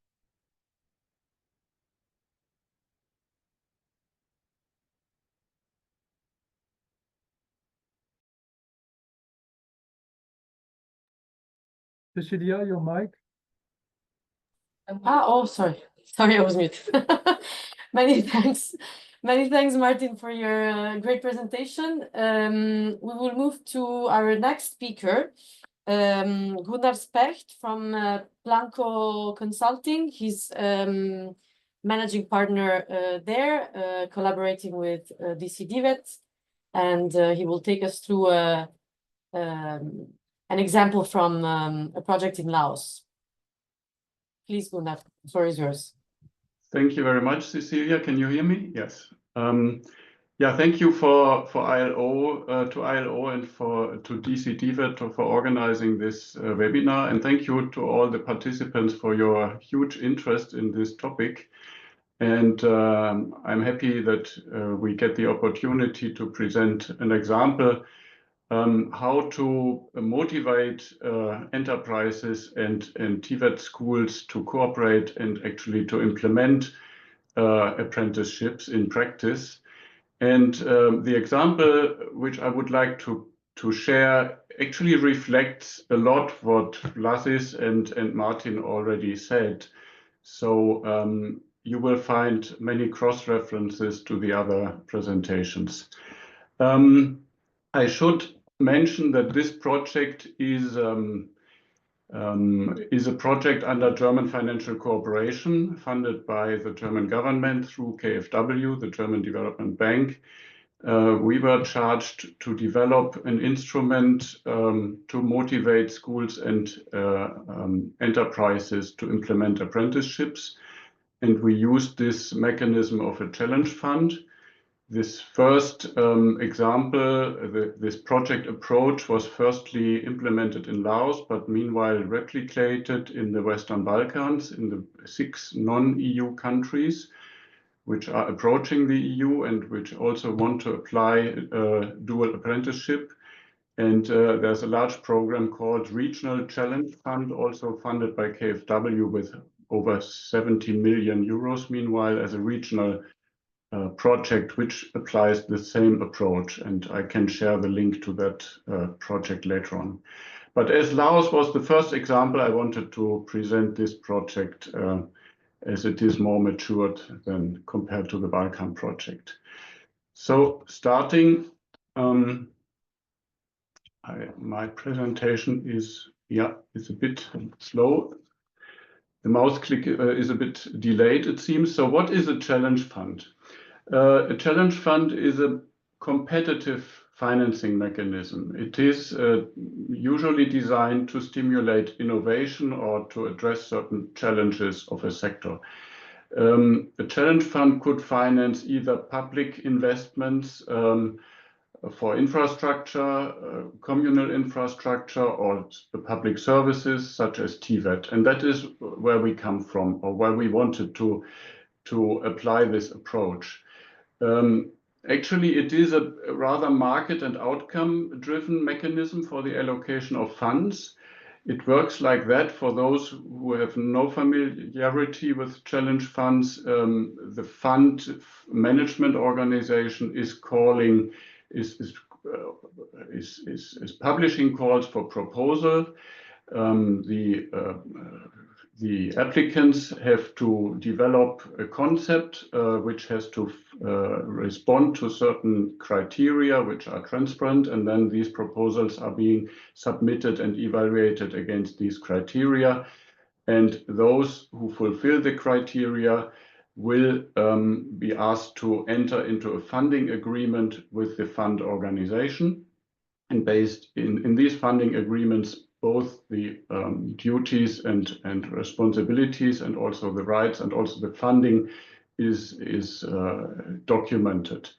Cecilia, your mic. Oh, sorry. Sorry, I was mute. Many thanks. Many thanks, Martin, for your great presentation. We will move to our next speaker, Gunnar Specht from PLANCO Consulting. He's managing partner there, collaborating with DCdVET, and he will take us through an example from a project in Laos. Please, Gunnar, the floor is yours. Thank you very much, Cecilia. Can you hear me? Yes. Yeah, thank you for ILO and to DCdVET for organizing this webinar, and thank you to all the participants for your huge interest in this topic. And I'm happy that we get the opportunity to present an example how to motivate enterprises and TVET schools to cooperate and actually to implement apprenticeships in practice. And the example which I would like to share actually reflects a lot what Lasis and Martin already said. So you will find many cross-references to the other presentations. I should mention that this project is a project under German financial cooperation funded by the German government through KfW, the German Development Bank. We were charged to develop an instrument to motivate schools and enterprises to implement apprenticeships. And we used this mechanism of a challenge fund. This first example, this project approach was firstly implemented in Laos, but meanwhile replicated in the Western Balkans, in the 6 non-EU countries, which are approaching the EU and which also want to apply dual apprenticeship. And there's a large program called Regional Challenge Fund, also funded by KfW with over 70 million euros, meanwhile, as a regional project which applies the same approach. And I can share the link to that project later on. But as Laos was the first example, I wanted to present this project as it is more matured than compared to the Balkan project. So starting, my presentation is, it's a bit slow. The mouse click is a bit delayed, it seems. So what is a challenge fund? A challenge fund is a competitive financing mechanism. It is usually designed to stimulate innovation or to address certain challenges of a sector. A challenge fund could finance either public investments for infrastructure, communal infrastructure, or the public services such as TVET. And that is where we come from, or where we wanted to apply this approach. Actually, it is a rather market and outcome driven mechanism for the allocation of funds. It works like that. For those who have no familiarity with challenge funds, the fund management organization is publishing calls for proposal. The applicants have to develop a concept which has to respond to certain criteria which are transparent, and then these proposals are being submitted and evaluated against these criteria. And those who fulfill the criteria will be asked to enter into a funding agreement with the fund organization. And based in these funding agreements, both the duties and responsibilities and also the rights and also the funding is documented.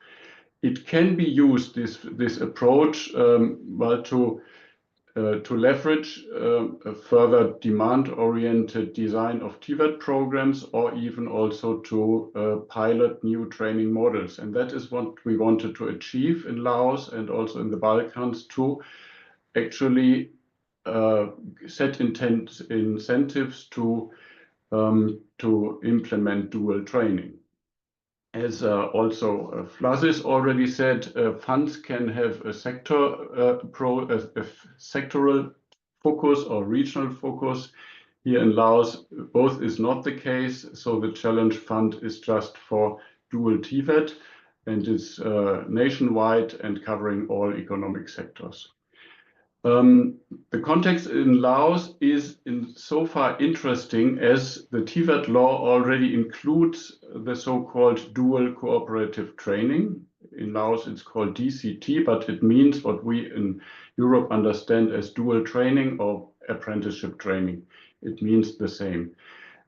It can be used, this approach, well, to leverage a further demand-oriented design of TVET programs, or even also to pilot new training models. And that is what we wanted to achieve in Laos and also in the Balkans, to actually set incentives to implement dual training. As also Flasis already said, funds can have a sectoral focus or regional focus. Here in Laos, both is not the case. So the challenge fund is just for dual TVET and is nationwide and covering all economic sectors. The context in Laos is so far interesting as the TVET law already includes the so-called dual cooperative training. In Laos, it's called DCT, but it means what we in Europe understand as dual training or apprenticeship training. It means the same.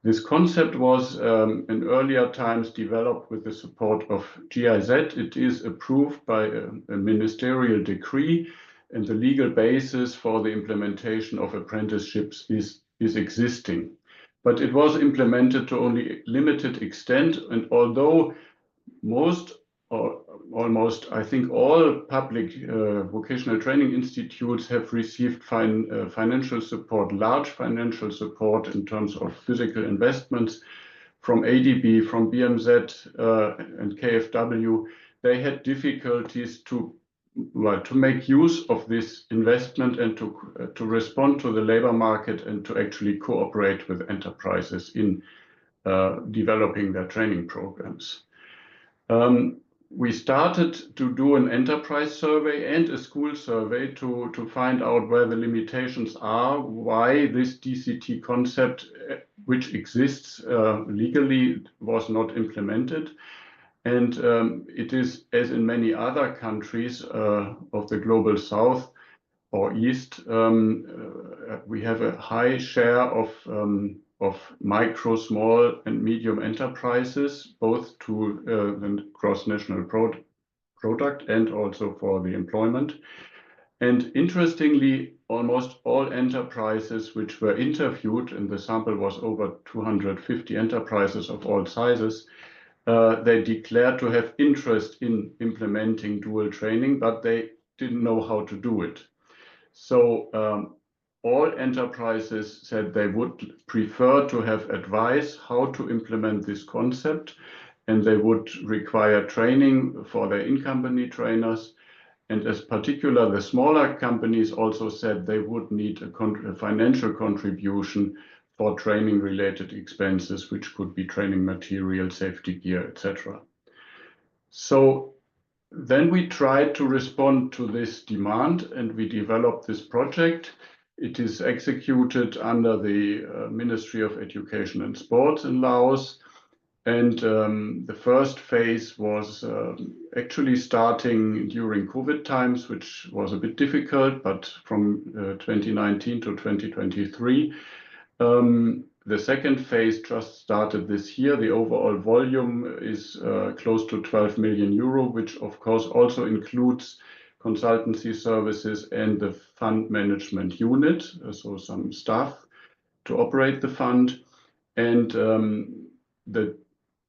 This concept was in earlier times developed with the support of GIZ. It is approved by a ministerial decree, and the legal basis for the implementation of apprenticeships is existing. But it was implemented to only limited extent, and although most or almost, I think, all public vocational training institutes have received financial support, large financial support in terms of physical investments from ADB, from BMZ and KfW, they had difficulties to make use of this investment and to respond to the labor market and to actually cooperate with enterprises in developing their training programs. We started to do an enterprise survey and a school survey to find out where the limitations are, why this DCT concept, which exists legally, was not implemented. And it is, as in many other countries of the global south or east, we have a high share of micro, small and medium enterprises, both to the gross national product and also for the employment. And interestingly, almost all enterprises which were interviewed, and the sample was over 250 enterprises of all sizes, they declared to have interest in implementing dual training, but they didn't know how to do it. So all enterprises said they would prefer to have advice how to implement this concept, and they would require training for their in-company trainers. And as particular, the smaller companies also said they would need a financial contribution for training-related expenses, which could be training material, safety gear, etc. So then we tried to respond to this demand, and we developed this project. It is executed under the Ministry of Education and Sports in Laos. And the first phase was actually starting during COVID times, which was a bit difficult, but from 2019 to 2023. The second phase just started this year. The overall volume is close to 12 million euro, which of course also includes consultancy services and the fund management unit, so some staff to operate the fund. And the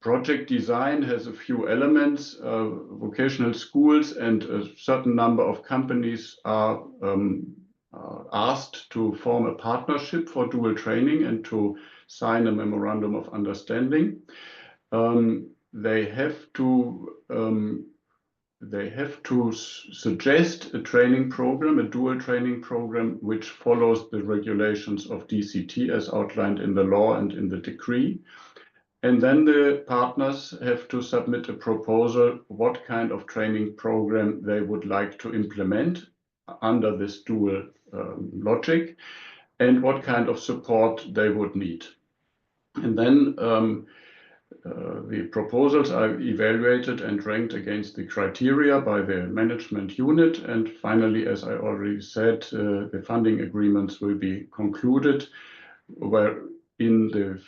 project design has a few elements. Vocational schools and a certain number of companies are asked to form a partnership for dual training and to sign a memorandum of understanding. They have to suggest a training program, a dual training program, which follows the regulations of DCT as outlined in the law and in the decree. And then the partners have to submit a proposal, what kind of training program they would like to implement under this dual logic, and what kind of support they would need. And then the proposals are evaluated and ranked against the criteria by the management unit. And finally, as I already said, the funding agreements will be concluded, where in the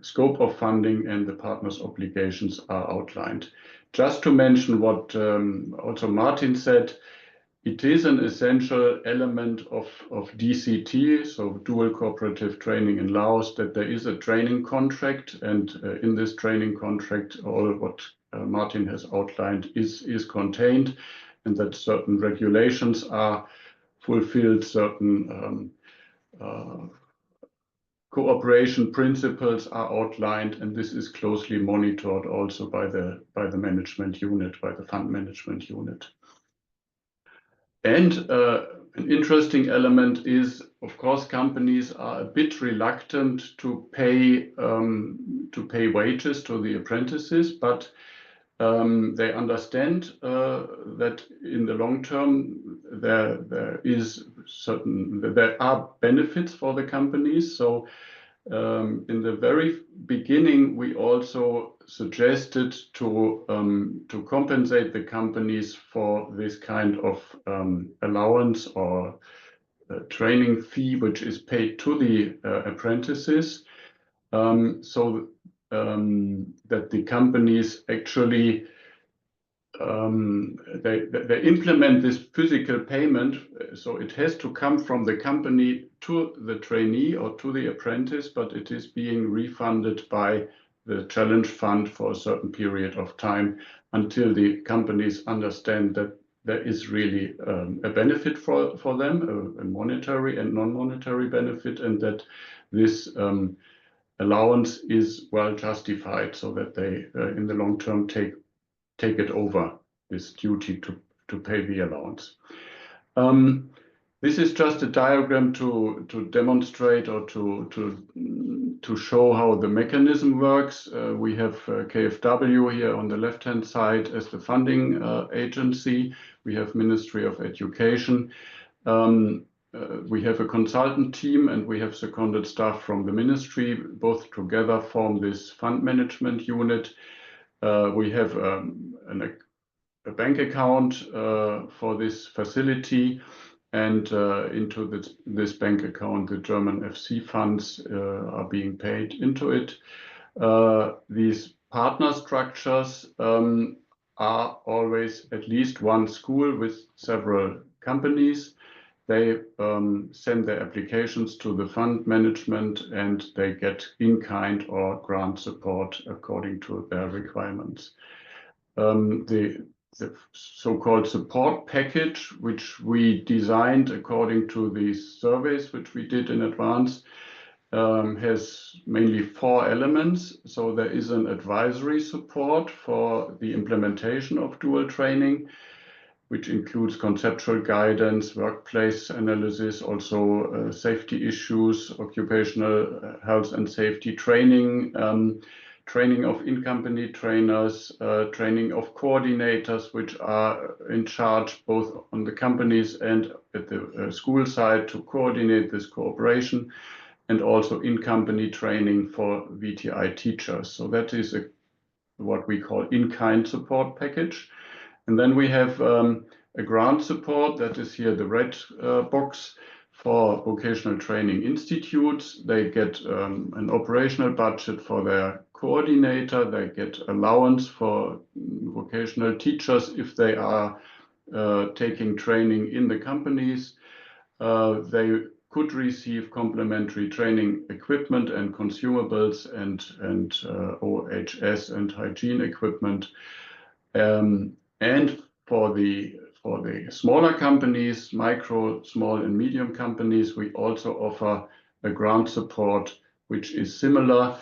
scope of funding and the partners' obligations are outlined. Just to mention what also Martin said, it is an essential element of DCT, so dual cooperative training in Laos, that there is a training contract, and in this training contract, all what Martin has outlined is contained, and that certain regulations are fulfilled, certain cooperation principles are outlined, and this is closely monitored also by the management unit, by the fund management unit. And an interesting element is, of course, companies are a bit reluctant to pay wages to the apprentices, but they understand that in the long term there are benefits for the companies. So in the very beginning, we also suggested to compensate the companies for this kind of allowance or training fee, which is paid to the apprentices, so that the companies actually they implement this physical payment, so it has to come from the company to the trainee or to the apprentice, but it is being refunded by the challenge fund for a certain period of time until the companies understand that there is really a benefit for them, a monetary and non-monetary benefit, and that this allowance is well justified, so that they in the long term take it over, this duty to pay the allowance. This is just a diagram to demonstrate or to show how the mechanism works. We have KfW here on the left-hand side as the funding agency. We have Ministry of Education. We have a consultant team, and we have seconded staff from the ministry. Both together form this fund management unit. We have a bank account for this facility, and into this bank account, the German FC funds are being paid into it. These partner structures are always at least one school with several companies. They send their applications to the fund management, and they get in-kind or grant support according to their requirements. The so-called support package, which we designed according to these surveys which we did in advance, has mainly 4 elements. So there is an advisory support for the implementation of dual training, which includes conceptual guidance, workplace analysis, also safety issues, occupational health and safety training, training of in-company trainers, training of coordinators, which are in charge both on the companies and at the school side to coordinate this cooperation, and also in-company training for VTI teachers. So that is what we call in-kind support package. And then we have a grant support, that is here the red box, for vocational training institutes. They get an operational budget for their coordinator. They get allowance for vocational teachers if they are taking training in the companies. They could receive complementary training equipment and consumables and OHS and hygiene equipment. And for the smaller companies, micro, small and medium companies, we also offer a grant support, which is similar,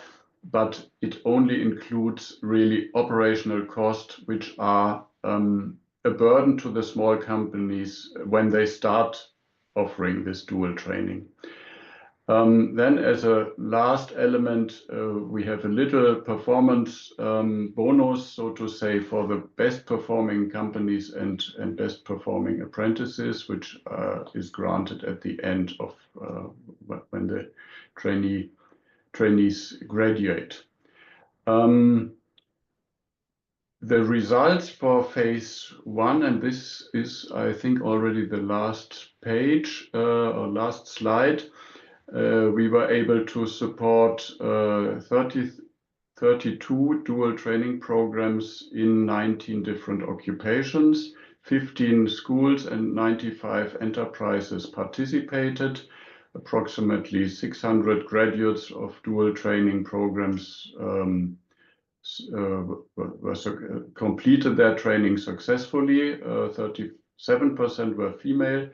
but it only includes really operational costs, which are a burden to the small companies when they start offering this dual training. Then as a last element, we have a little performance bonus, so to say, for the best performing companies and best performing apprentices, which is granted at the end of when the trainees graduate. The results for phase 1, and this is, I think, already the last page or last slide. We were able to support 32 dual training programs in 19 different occupations. 15 schools and 95 enterprises participated. Approximately 600 graduates of dual training programs completed their training successfully. 37% were female.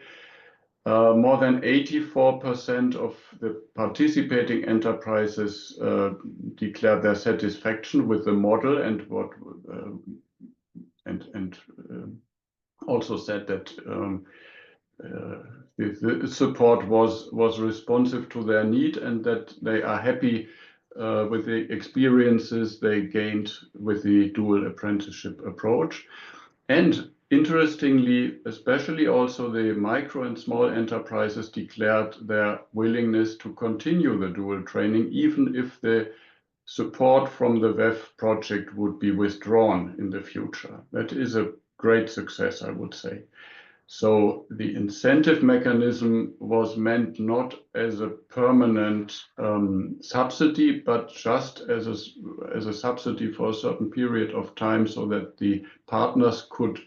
More than 84% of the participating enterprises declared their satisfaction with the model and also said that the support was responsive to their need and that they are happy with the experiences they gained with the dual apprenticeship approach. And interestingly, especially also the micro and small enterprises declared their willingness to continue the dual training, even if the support from the VEF project would be withdrawn in the future. That is a great success, I would say. So the incentive mechanism was meant not as a permanent subsidy, but just as a subsidy for a certain period of time so that the partners could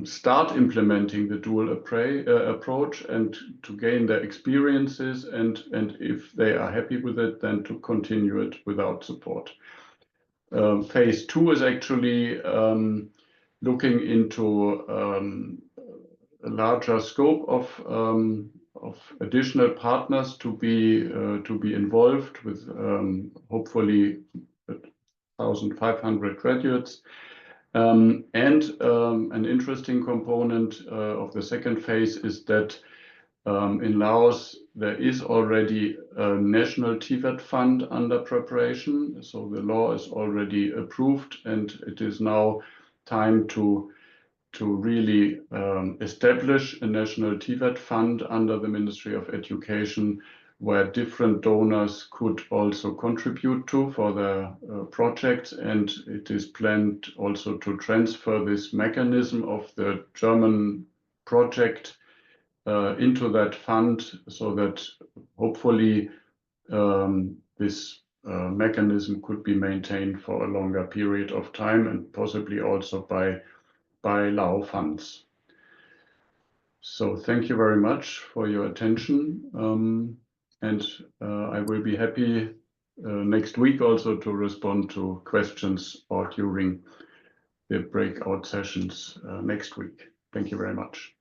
start implementing the dual approach and to gain their experiences, and if they are happy with it, then to continue it without support. Phase 2 is actually looking into a larger scope of additional partners to be involved with hopefully 1,500 graduates. And an interesting component of the second phase is that in Laos there is already a national TVET fund under preparation. So the law is already approved, and it is now time to really establish a national TVET fund under the Ministry of Education, where different donors could also contribute to for their projects. And it is planned also to transfer this mechanism of the German project into that fund, so that hopefully this mechanism could be maintained for a longer period of time, and possibly also by Lao funds. So thank you very much for your attention. And I will be happy next week also to respond to questions or during the breakout sessions next week. Thank you very much.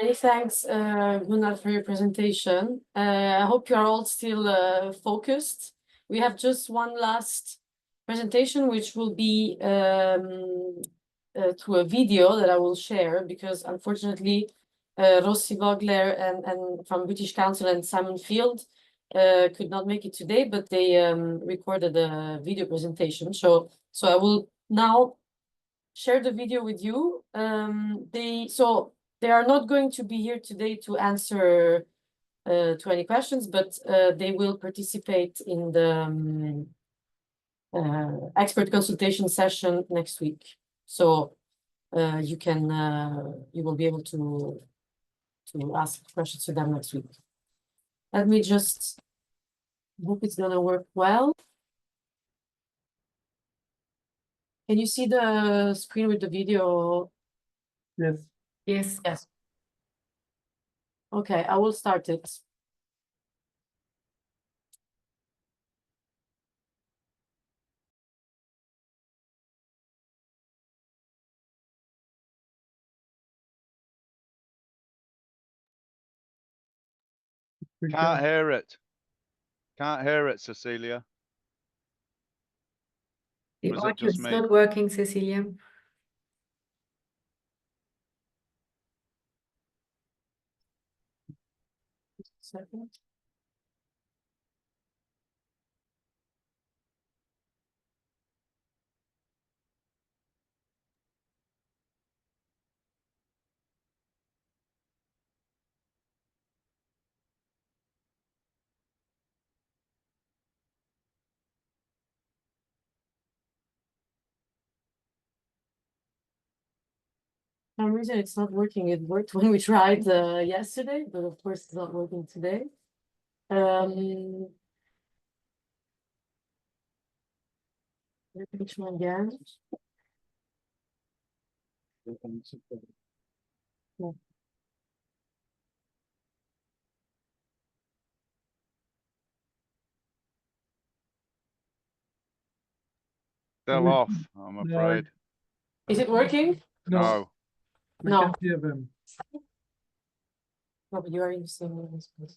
Many thanks, Gunnar, for your presentation. I hope you are all still focused. We have just one last presentation, which will be through a video that I will share, because unfortunately, Rossi Vogler and from British Council and Simon Field could not make it today, but they recorded a video presentation. So I will now share the video with you. They are not going to be here today to answer to any questions, but they will participate in the expert consultation session next week. So you will be able to ask questions to them next week. Let me just hope it's gonna work well. Can you see the screen with the video? Yes. Yes. Yes. Okay, I will start it. Can't hear it. Can't hear it, Cecilia. The Was it audio just is me? not working, Cecilia. Second. For some reason it's not working. It worked when we tried yesterday, but of course it's not working today. Which one again? Yeah. Still off, I'm afraid. Is it working? No. We No. can't hear them. No, but you are in the same room as me.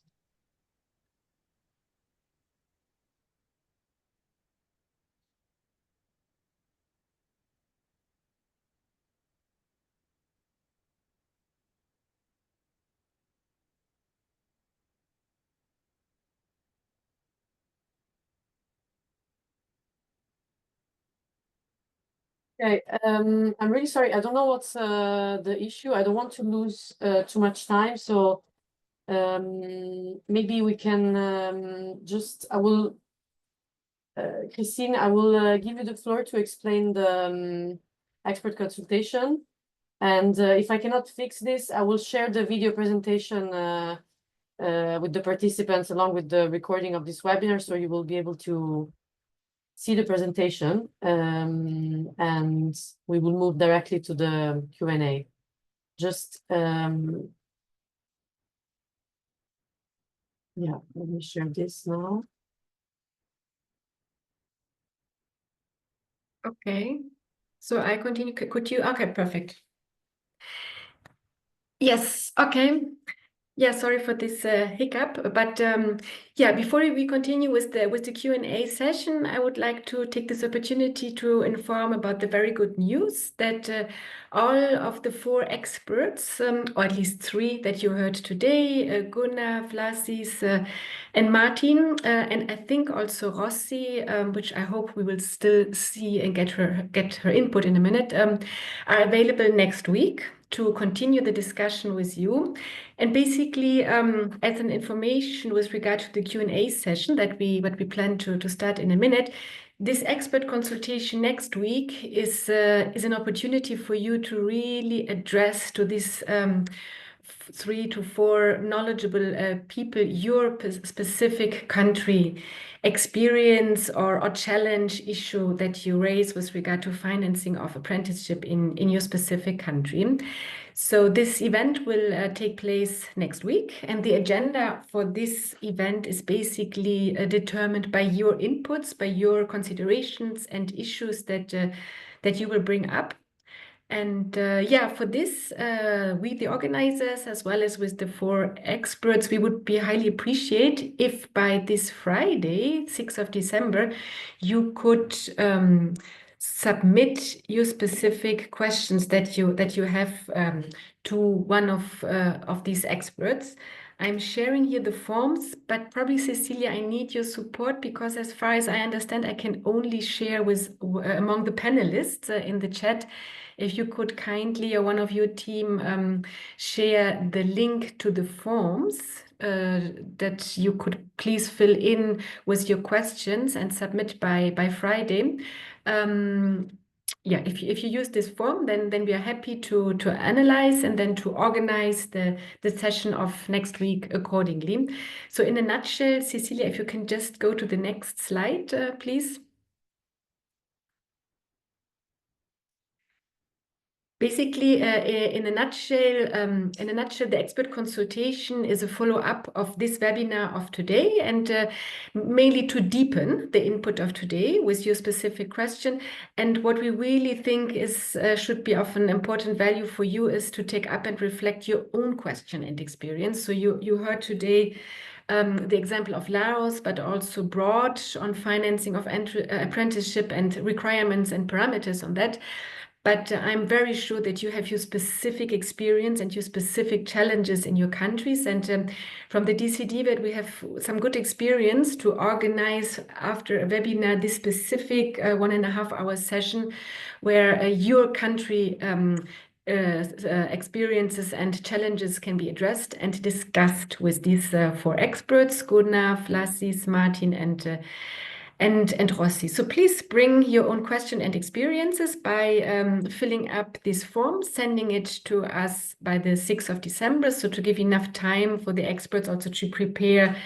Okay, I'm really sorry. I don't know what's the issue. I don't want to lose too much time, so maybe we can I will Christine, I will give you the floor to explain the expert consultation. And if I cannot fix this, I will share the video presentation with the participants along with the recording of this webinar, so you will be able to see the presentation, and we will move directly to the Q&A. Just yeah, let me share this now. Okay. So I continue. Could you? Okay, perfect. Yes. Okay. Yeah, sorry for this hiccup, but yeah, before we continue with the Q&A session, I would like to take this opportunity to inform about the very good news that all of the 4 experts, or at least 3 that you heard today, Gunnar, Vlasis, and Martin, and I think also Rossi, which I hope we will still see and get her input in a minute, are available next week to continue the discussion with you. And basically, as an information with regard to the Q&A session that what we plan to start in a minute, this expert consultation next week is an opportunity for you to really address to this 3 to 4 knowledgeable people your specific country experience or challenge issue that you raise with regard to financing of apprenticeship in your specific country. So this event will take place next week, and the agenda for this event is basically determined by your inputs, by your considerations and issues that you will bring up. And yeah, for this, we, the organizers, as well as with the 4 experts, we would be highly appreciate if by this Friday, 6th of December, you could submit your specific questions that you have to one of these experts. I'm sharing here the forms, but probably Cecilia, I need your support because as far as I understand, I can only share with among the panelists in the chat. If you could kindly, or one of your team, share the link to the forms that you could please fill in with your questions and submit by Friday. Yeah, if you use this form, then we are happy to analyze and then to organize the session of next week accordingly. So in a nutshell, Cecilia, if you can just go to the next slide, please. Basically, in a nutshell, the expert consultation is a follow-up of this webinar of today, and mainly to deepen the input of today with your specific question. And what we really think is should be of an important value for you is to take up and reflect your own question and experience. So you heard today the example of Laos, but also broad on financing of apprenticeship and requirements and parameters on that. But I'm very sure that you have your specific experience and your specific challenges in your countries. And from the DCdVET, we have some good experience to organize after a webinar this specific 1.5-hour session where your country experiences and challenges can be addressed and discussed with these 4 experts, Gunnar, Vlasis, Martin, and Rossi. So please bring your own question and experiences by filling up this form, sending it to us by the 6th of December. So to give enough time for the experts also to prepare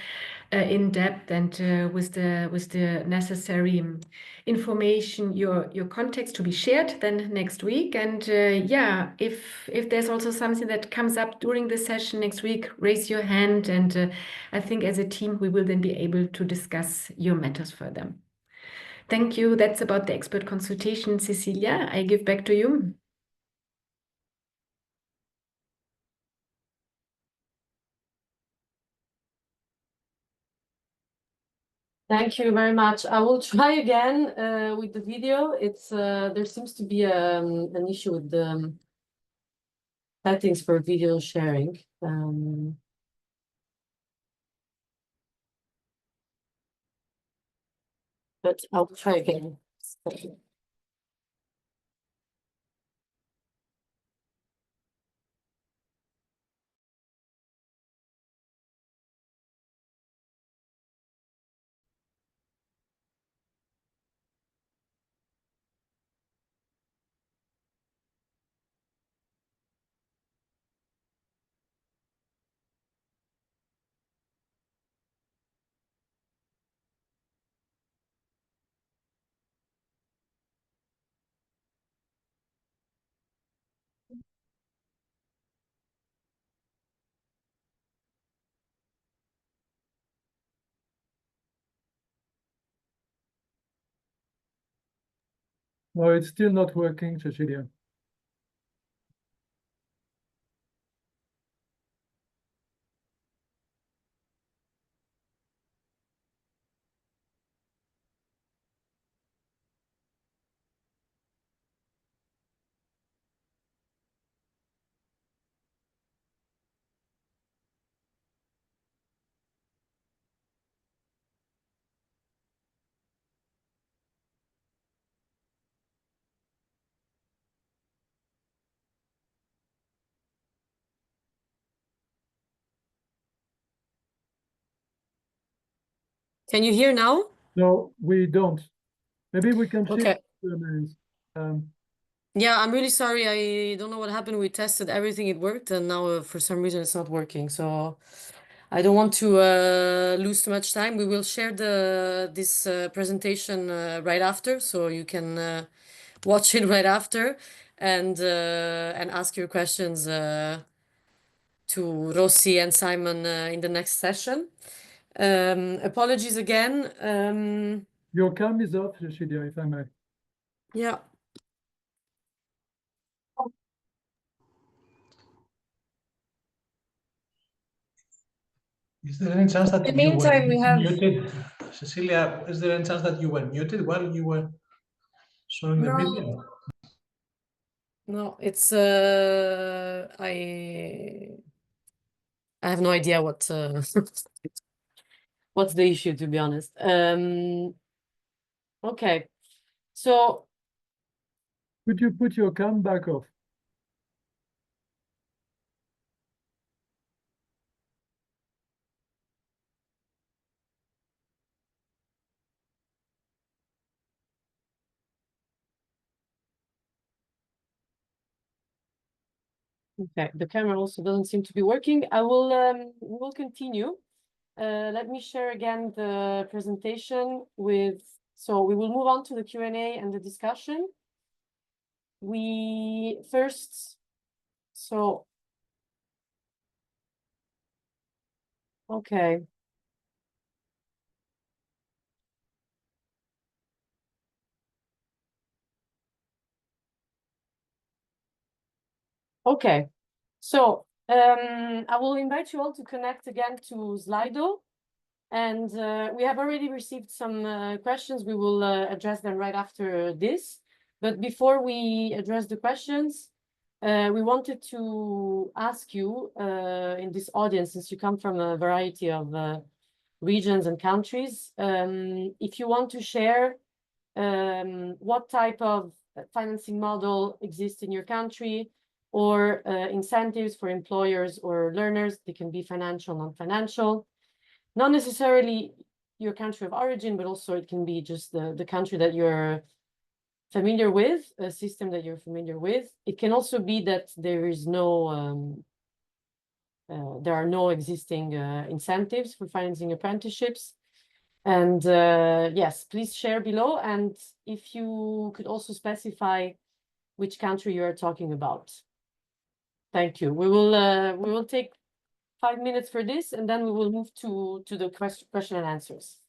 in depth and with the necessary information, your context to be shared then next week. And yeah, if there's also something that comes up during the session next week, raise your hand, and I think as a team we will then be able to discuss your matters further. Thank you. That's about the expert consultation. Cecilia, I give back to you. Thank you very much. I will try again with the video. It's there seems to be an issue with the settings for video sharing. But I'll try again. No, it's still not working, Cecilia. Can you hear now? No, we don't. Maybe we can Okay. shift. Yeah, I'm really sorry. I don't know what happened. We tested everything, it worked, and now for some reason it's not working. So I don't want to lose too much time. We will share this presentation right after, so you can watch it right after and ask your questions to Rossi and Simon in the next session. Apologies again. Your cam is off, Cecilia, if I may. Yeah. Is there any chance that In the you were meantime, we have muted? Cecilia, is there any chance that you were muted while you were showing the video? no, it's I have no idea what what's the issue, to be honest. Okay, so Could you put your cam back off? okay, the camera also doesn't seem to be working. We'll continue. Let me share again the presentation with, so we will move on to the Q&A and the discussion. We first, so, okay. Okay, so I will invite you all to connect again to Slido. And we have already received some questions. We will address them right after this. But before we address the questions, we wanted to ask you in this audience, since you come from a variety of regions and countries, if you want to share what type of financing model exists in your country, or incentives for employers or learners. They can be financial, non-financial. Not necessarily your country of origin, but also it can be just the country that you're familiar with, a system that you're familiar with. It can also be that there is no, there are no existing incentives for financing apprenticeships. And yes, please share below. And if you could also specify which country you are talking about. Thank you. We will take 5 minutes for this, and then we will move to the question and answers.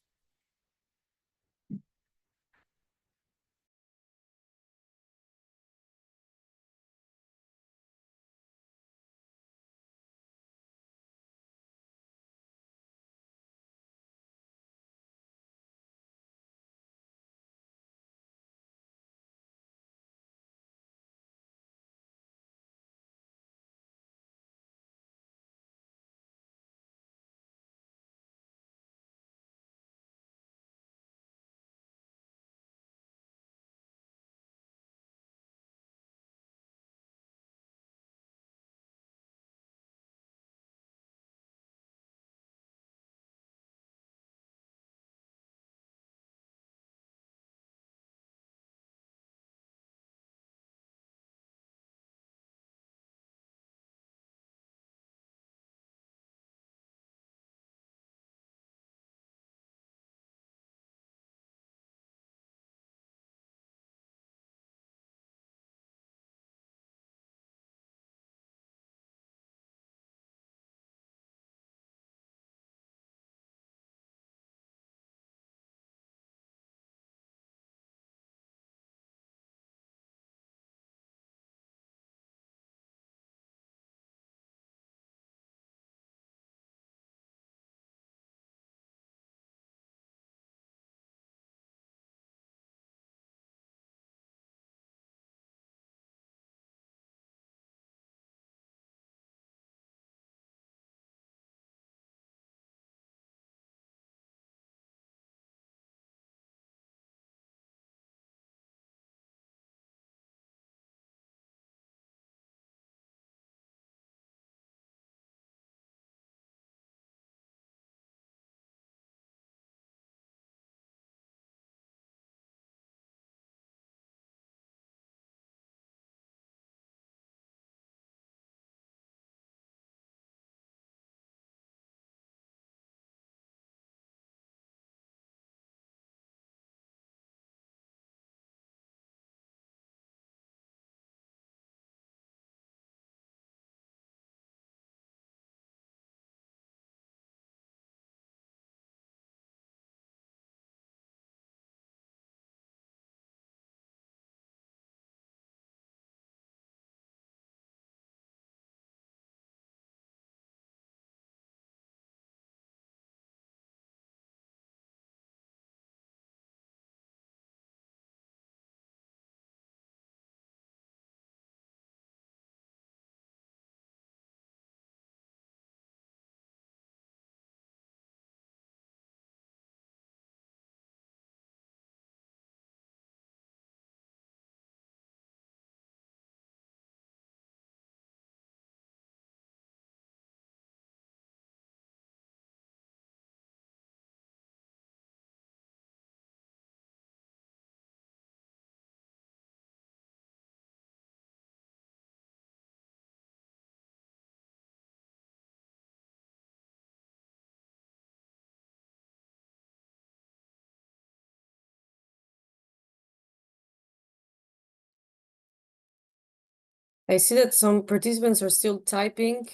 I see that some participants are still typing.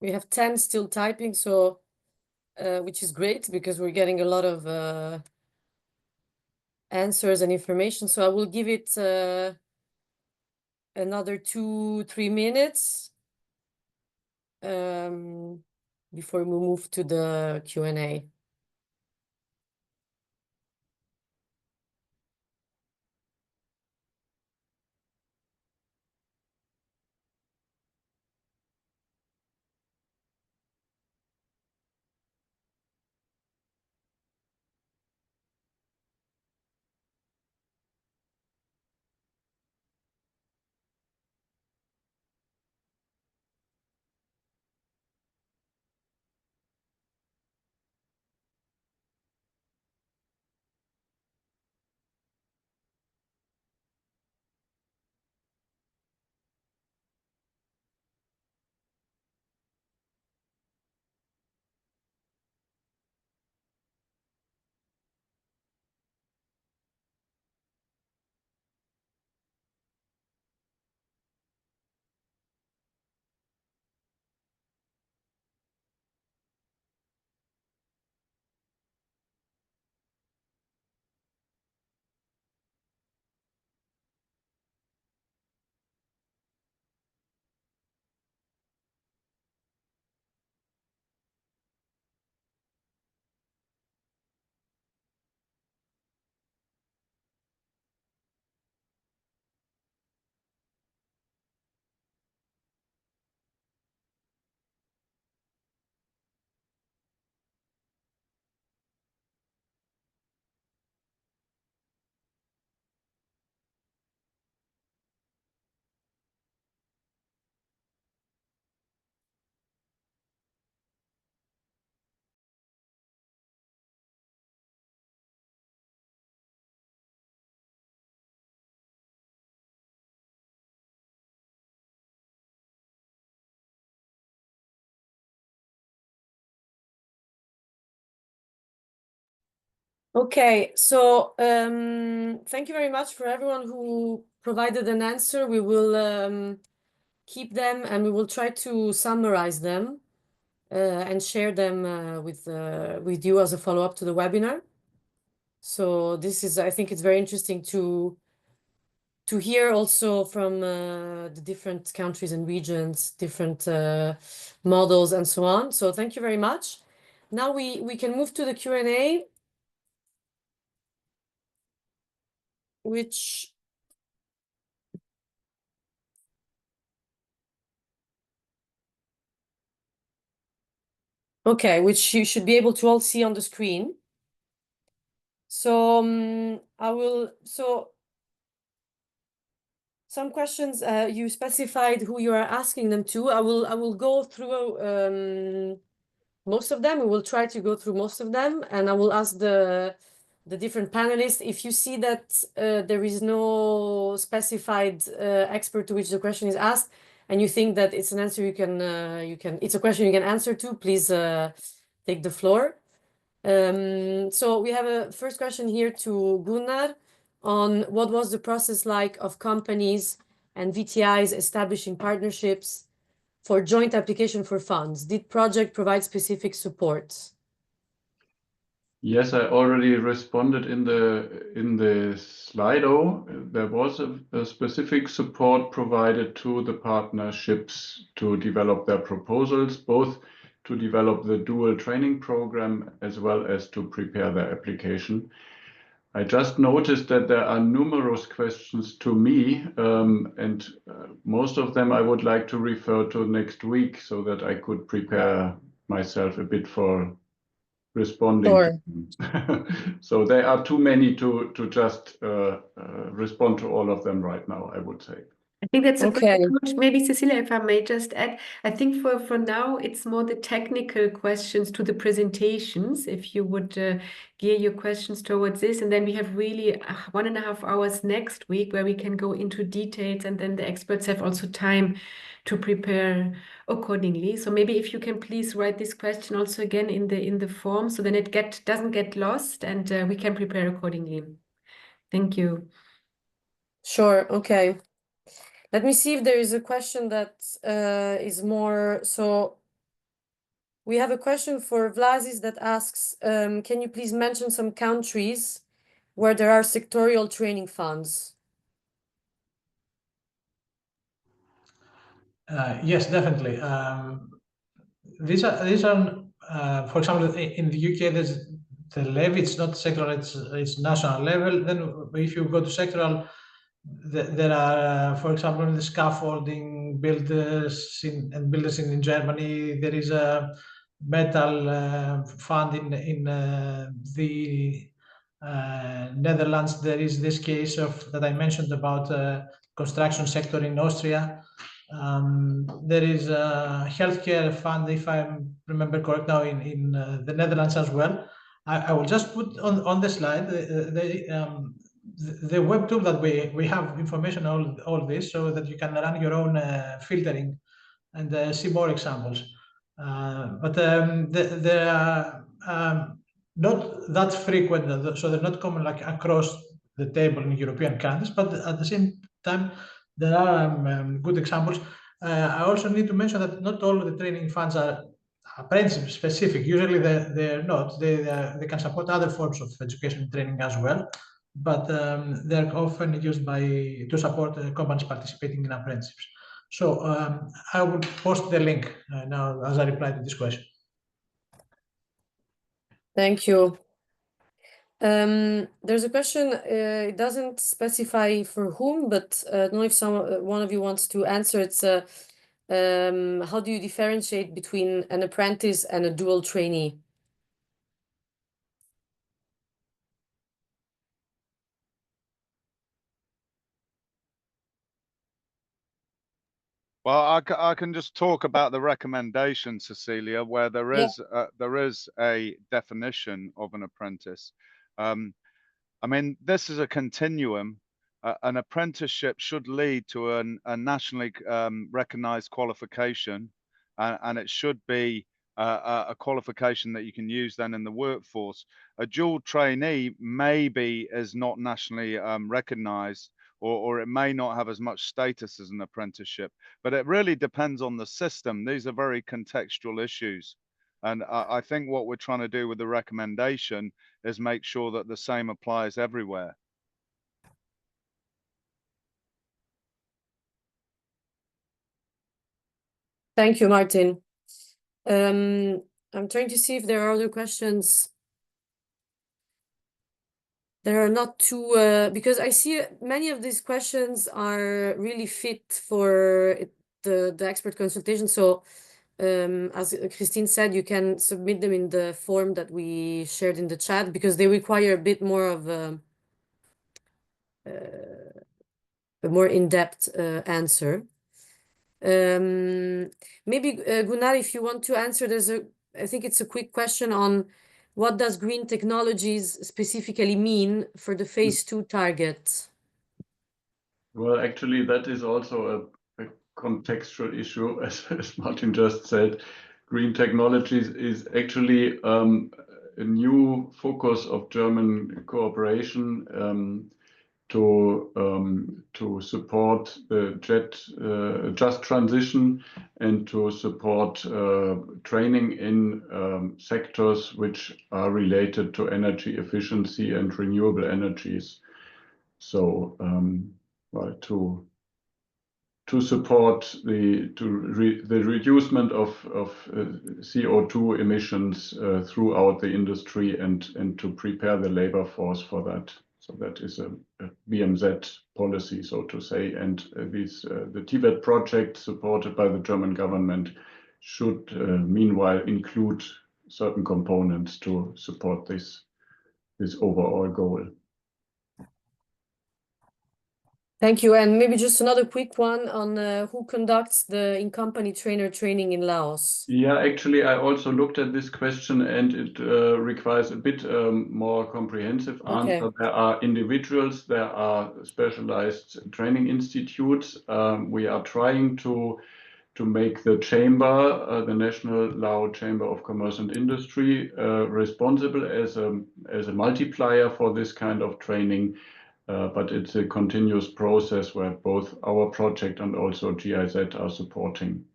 We have 10 still typing, so which is great because we're getting a lot of answers and information. So I will give it another 2-3 minutes before we move to the Q&A. Okay, so thank you very much for everyone who provided an answer. We will keep them and we will try to summarize them and share them with you as a follow-up to the webinar. So this is, I think it's very interesting to hear also from the different countries and regions, different models and so on. So thank you very much. Now we can move to the Q&A, which which you should be able to all see on the screen. So some questions you specified who you are asking them to. I will go through most of them. We will try to go through most of them, and I will ask the different panelists. If you see that there is no specified expert to which the question is asked, and you think that it's an answer it's a question you can answer to, please take the floor. So we have a first question here to Gunnar on what was the process like of companies and VTIs establishing partnerships for joint application for funds. Did project provide specific support? Yes, I already responded in the Slido. There was a specific support provided to the partnerships to develop their proposals, both to develop the dual training program as well as to prepare their application. I just noticed that there are numerous questions to me, and most of them I would like to refer to next week so that I could prepare myself a bit for responding. Sure. So there are too many to just respond to all of them right now, I would say. I think that's a good Okay. approach. Maybe Cecilia, if I may just add, I think for now it's more the technical questions to the presentations. If you would gear your questions towards this, and then we have really 1.5 hours next week where we can go into details, and then the experts have also time to prepare accordingly. So maybe if you can please write this question also again in the form, so then it doesn't get lost, and we can prepare accordingly. Thank you. Sure. Okay. Let me see if there is a question that is more. So we have a question for Vlasis that asks, can you please mention some countries where there are sectorial training funds? Yes, definitely. These are for example, in the UK, there's the levy. It's not sectoral; it's national level. Then, if you go to sectoral, there are, for example, the scaffolding builders in Germany. There is a metal fund in the Netherlands. There is this case of that I mentioned about construction sector in Austria. There is a healthcare fund, if I remember correct now, in the Netherlands as well. I will just put on the slide the web tool that we have information on all this, so that you can run your own filtering and see more examples. But they are not that frequent, so they're not common like across the table in European countries. But at the same time, there are good examples. I also need to mention that not all the training funds are apprenticeship specific. Usually they're not. They can support other forms of education and training as well, but they're often used to support companies participating in apprenticeships. So I will post the link now as a reply to this question. Thank you. There's a question, it doesn't specify for whom, but I don't know if one of you wants to answer. It's how do you differentiate between an apprentice and a dual trainee? Well, I can just talk about the recommendation, Cecilia, where there is a definition of an apprentice. I mean, this is a continuum. An apprenticeship should lead to a nationally recognized qualification, and it should be a qualification that you can use then in the workforce. A dual trainee maybe is not nationally recognized, or it may not have as much status as an apprenticeship, but it really depends on the system. These are very contextual issues. And I think what we're trying to do with the recommendation is make sure that the same applies everywhere. Thank you, Martin. I'm trying to see if there are other questions. There are not too, because I see many of these questions are really fit for the expert consultation. So as Christine said, you can submit them in the form that we shared in the chat, because they require a bit more of a more in-depth answer. Maybe Gunnar, if you want to answer, I think it's a quick question on what does green technologies specifically mean for the phase 2 target? Well, actually, that is also a contextual issue, as Martin just said. Green technologies is actually a new focus of German cooperation to support the just transition and to support training in sectors which are related to energy efficiency and renewable energies. So to support the reducement of CO2 emissions throughout the industry and to prepare the labor force for that. So that is a BMZ policy, so to say. And the TVET project supported by the German government should meanwhile include certain components to support this overall goal. Thank you. And maybe just another quick one on who conducts the in-company trainer training in Laos? Yeah, actually, I also looked at this question, and it requires a bit more comprehensive answer. Okay. There are individuals, there are specialized training institutes. We are trying to make the chamber, the National Lao Chamber of Commerce and Industry, responsible as a multiplier for this kind of training. but it's a continuous process where both our project and also GIZ are supporting.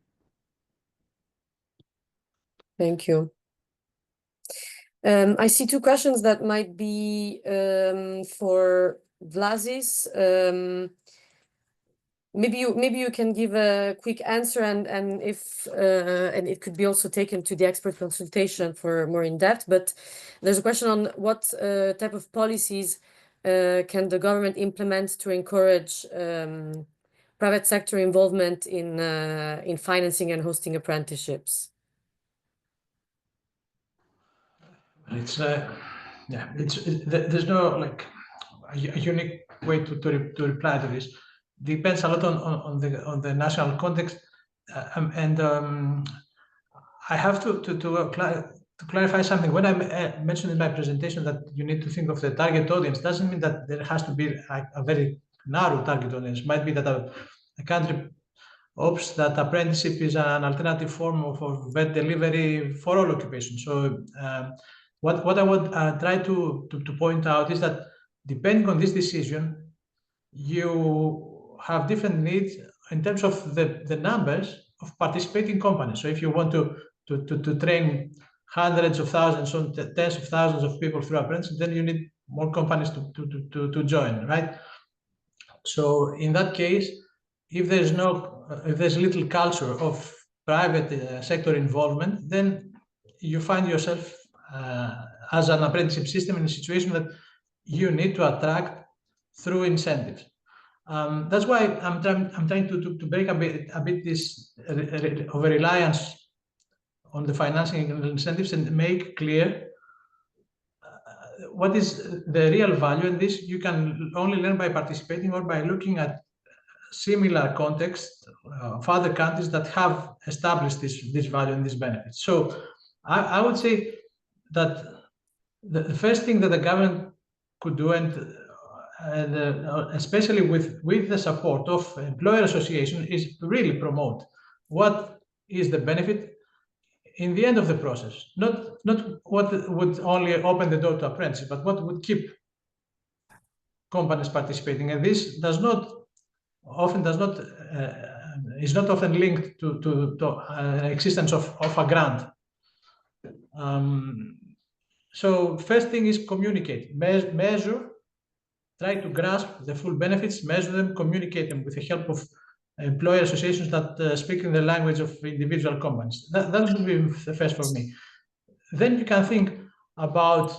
Thank you. I see two questions that might be for Vlasis. Maybe you can give a quick answer, and if and it could be also taken to the expert consultation for more in depth. But there's a question on what type of policies can the government implement to encourage private sector involvement in financing and hosting apprenticeships. It's there's no like a unique way to reply to this. Depends a lot on the national context, and I have to clarify something. When I mentioned in my presentation that you need to think of the target audience, doesn't mean that there has to be a very narrow target audience. Might be that a country opts that apprenticeship is an alternative form of VET delivery for all occupations. So what I would try to point out is that depending on this decision, you have different needs in terms of the numbers of participating companies. So if you want to train hundreds of thousands or tens of thousands of people through apprenticeship, then you need more companies to join, right? So in that case, if there's little culture of private sector involvement, then you find yourself as an apprenticeship system in a situation that you need to attract through incentives. That's why I'm trying to break a bit this over reliance on the financing and incentives and make clear what is the real value in this. You can only learn by participating or by looking at similar contexts of other countries that have established this value and this benefit. So I would say that the first thing that the government could do, and especially with the support of employer association, is to really promote what is the benefit in the end of the process, not what would only open the door to apprenticeship, but what would keep companies participating. And this is not often linked to existence of a grant. So first thing is communicate, measure, try to grasp the full benefits, measure them, communicate them with the help of employer associations that speak in the language of individual companies. That would be the first for me. Then you can think about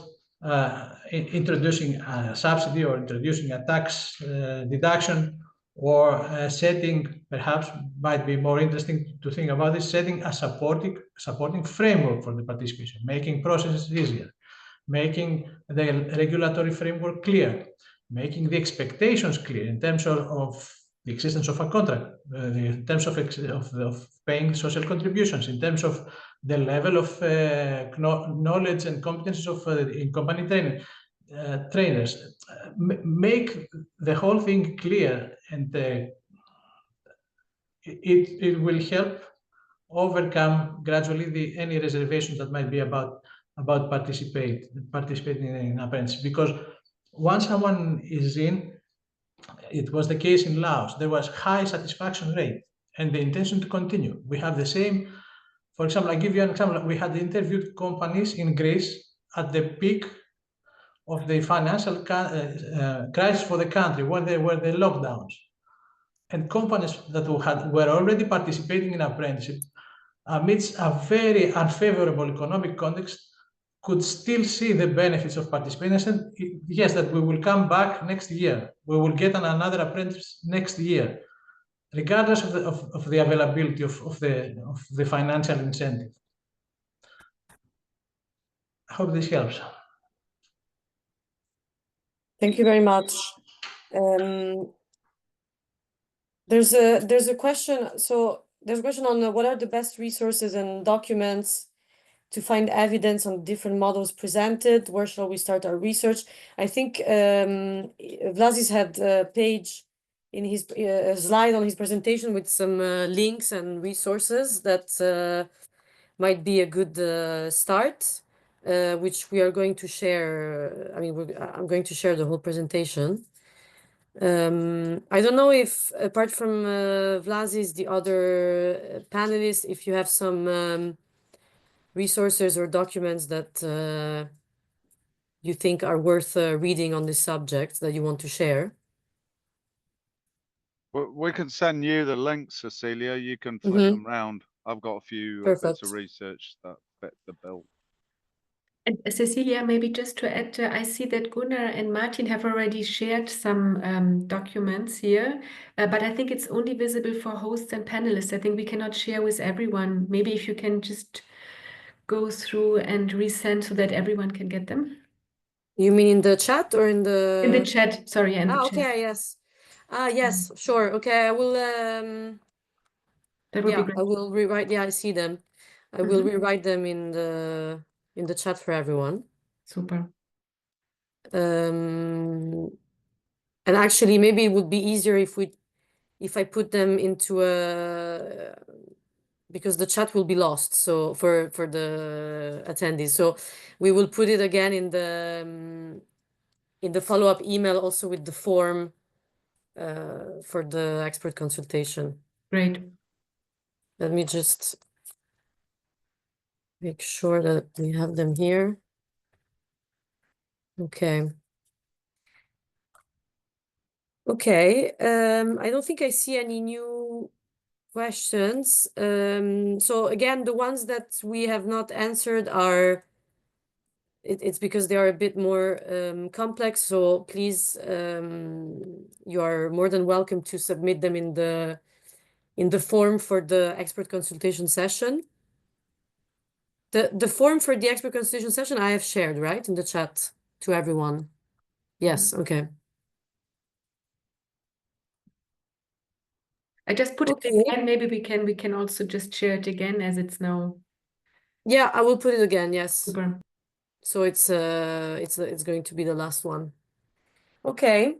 introducing a subsidy or introducing a tax deduction, or setting, perhaps might be more interesting to think about this, setting a supporting framework for the participation, making processes easier, making the regulatory framework clear, making the expectations clear in terms of the existence of a contract, in terms of paying social contributions, in terms of the level of knowledge and competences of in-company trainers. Make the whole thing clear, and it will help overcome gradually any reservations that might be about participating in apprenticeship. Because once someone is in, it was the case in Laos, there was high satisfaction rate and the intention to continue. We have the same, for example, I give you an example. We had interviewed companies in Greece at the peak of the financial crisis for the country, when there were the lockdowns. And companies that were already participating in apprenticeship, amidst a very unfavorable economic context, could still see the benefits of participating. I said, yes, that we will come back next year. We will get another apprentice next year, regardless of the availability of the financial incentive. I hope this helps. Thank you very much. There's a question. So there's a question on what are the best resources and documents to find evidence on different models presented. Where shall we start our research? I think Vlasis had a page in his slide on his presentation with some links and resources that might be a good start, which we are going to share. I mean, I'm going to share the whole presentation. I don't know if, apart from Vlasis, the other panelists, if you have some resources or documents that you think are worth reading on this subject that you want to share. We can send you the links, Cecilia. You can flick Mhm. them round. I've got a few bits Perfect. of research that fit the bill. And Cecilia, maybe just to add, I see that Gunnar and Martin have already shared some documents here, but I think it's only visible for hosts and panelists. I think we cannot share with everyone. Maybe if you can just go through and resend so that everyone can get them. You mean in the chat or in the? In the chat, sorry, in the chat. Okay, yes. Yes, sure. Okay, I will. That would be Yeah, great. I will rewrite. Yeah, I see them. I will rewrite them in the chat for everyone. Super. And actually, maybe it would be easier if I put them into a, because the chat will be lost. So for the attendees, so we will put it again in the follow-up email, also with the form for the expert consultation. Great. Let me just make sure that we have them here. Okay. Okay. I don't think I see any new questions. So again, the ones that we have not answered are, it's because they are a bit more complex. So please, you are more than welcome to submit them in the form for the expert consultation session. The form for the expert consultation session I have shared, right, in the chat to everyone. Yes, okay. I just put Okay. it again. Maybe we can also just share it again as it's now. Yeah, I will put it again, yes. Super. So it's going to be the last one. Okay.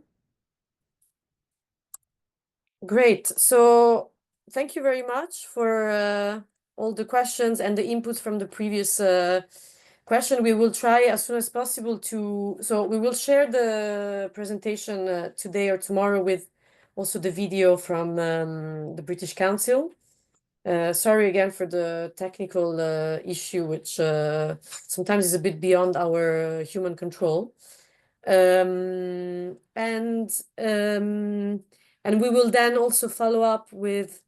Great. So thank you very much for all the questions and the inputs from the previous question. We will try as soon as possible so we will share the presentation today or tomorrow with also the video from the British Council. Sorry again for the technical issue, which sometimes is a bit beyond our human control. And we will then also follow up with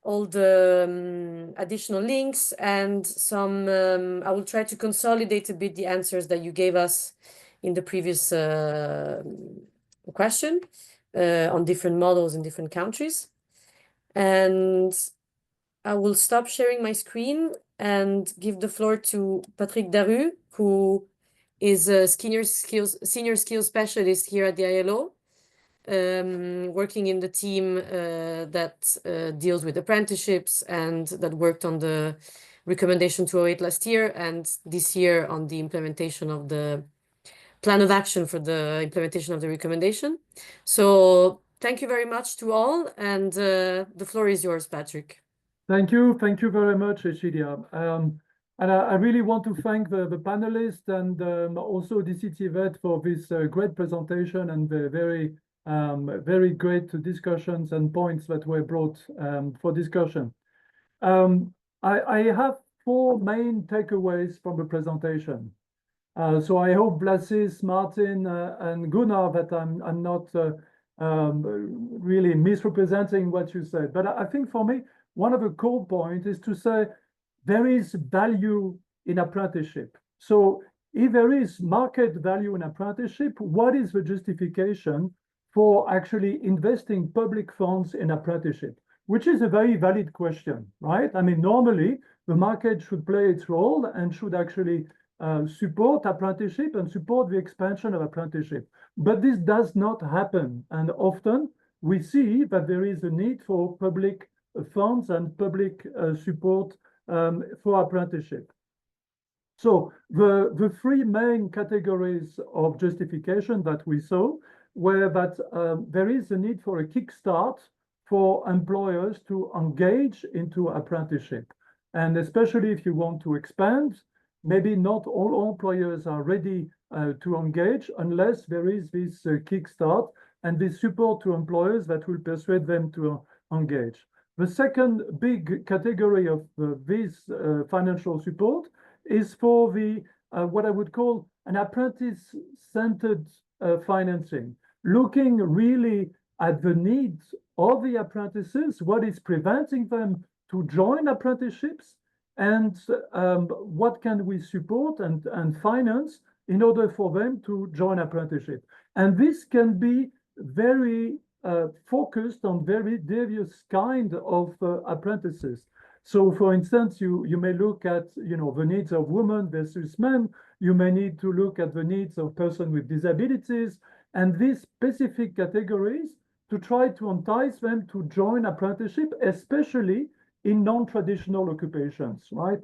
all the additional links and some, I will try to consolidate a bit the answers that you gave us in the previous question on different models in different countries. And I will stop sharing my screen and give the floor to Patrick Daru, who is a senior skills specialist here at the ILO, working in the team that deals with apprenticeships and that worked on the recommendation 208 last year, and this year on the implementation of the plan of action for the implementation of the recommendation. So thank you very much to all, and the floor is yours, Patrick. Thank you very much, Cecilia. And I really want to thank the panelists and also DCdVET for this great presentation and the very great discussions and points that were brought for discussion. I have 4 main takeaways from the presentation. So I hope Vlasis, Martin, and Gunnar that I'm not really misrepresenting what you said. But I think for me, one of the core points is to say there is value in apprenticeship. So if there is market value in apprenticeship, what is the justification for actually investing public funds in apprenticeship? Which is a very valid question, right? I mean, normally the market should play its role and should actually support apprenticeship and support the expansion of apprenticeship. But this does not happen. And often we see that there is a need for public funds and public support for apprenticeship. So the 3 main categories of justification that we saw were that there is a need for a kickstart for employers to engage into apprenticeship. And especially if you want to expand, maybe not all employers are ready to engage unless there is this kickstart and this support to employers that will persuade them to engage. The second big category of this financial support is for the what I would call an apprentice-centered financing, looking really at the needs of the apprentices, what is preventing them to join apprenticeships, and what can we support and finance in order for them to join apprenticeship. And this can be very focused on very diverse kind of apprentices. So, for instance, you may look at the needs of women versus men. You may need to look at the needs of persons with disabilities, and these specific categories to try to entice them to join apprenticeship, especially in non-traditional occupations, right?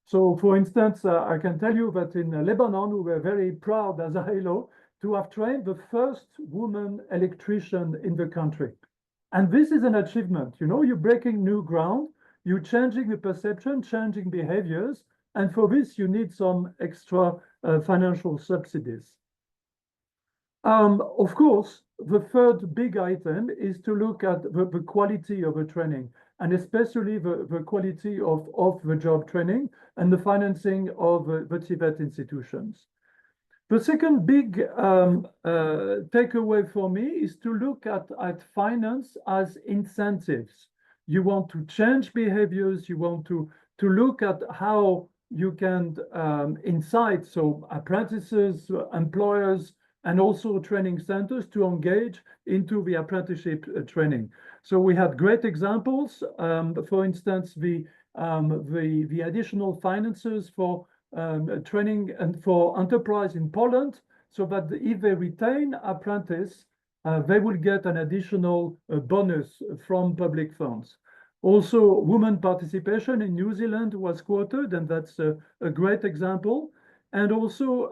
So, for instance, I can tell you that in Lebanon, we were very proud as ILO to have trained the first woman electrician in the country. And this is an achievement. You're breaking new ground, you're changing the perception, changing behaviors, and for this, you need some extra financial subsidies. Of course, the third big item is to look at the quality of the training, and especially the quality of the job training and the financing of the TVET institutions. The second big takeaway for me is to look at finance as incentives. You want to change behaviors, you want to look at how you can incite apprentices, employers, and also training centers to engage into the apprenticeship training. So we had great examples. For instance, the additional finances for training and for enterprise in Poland, so that if they retain apprentice, they will get an additional bonus from public funds. Also, women participation in New Zealand was quoted, and that's a great example. And also,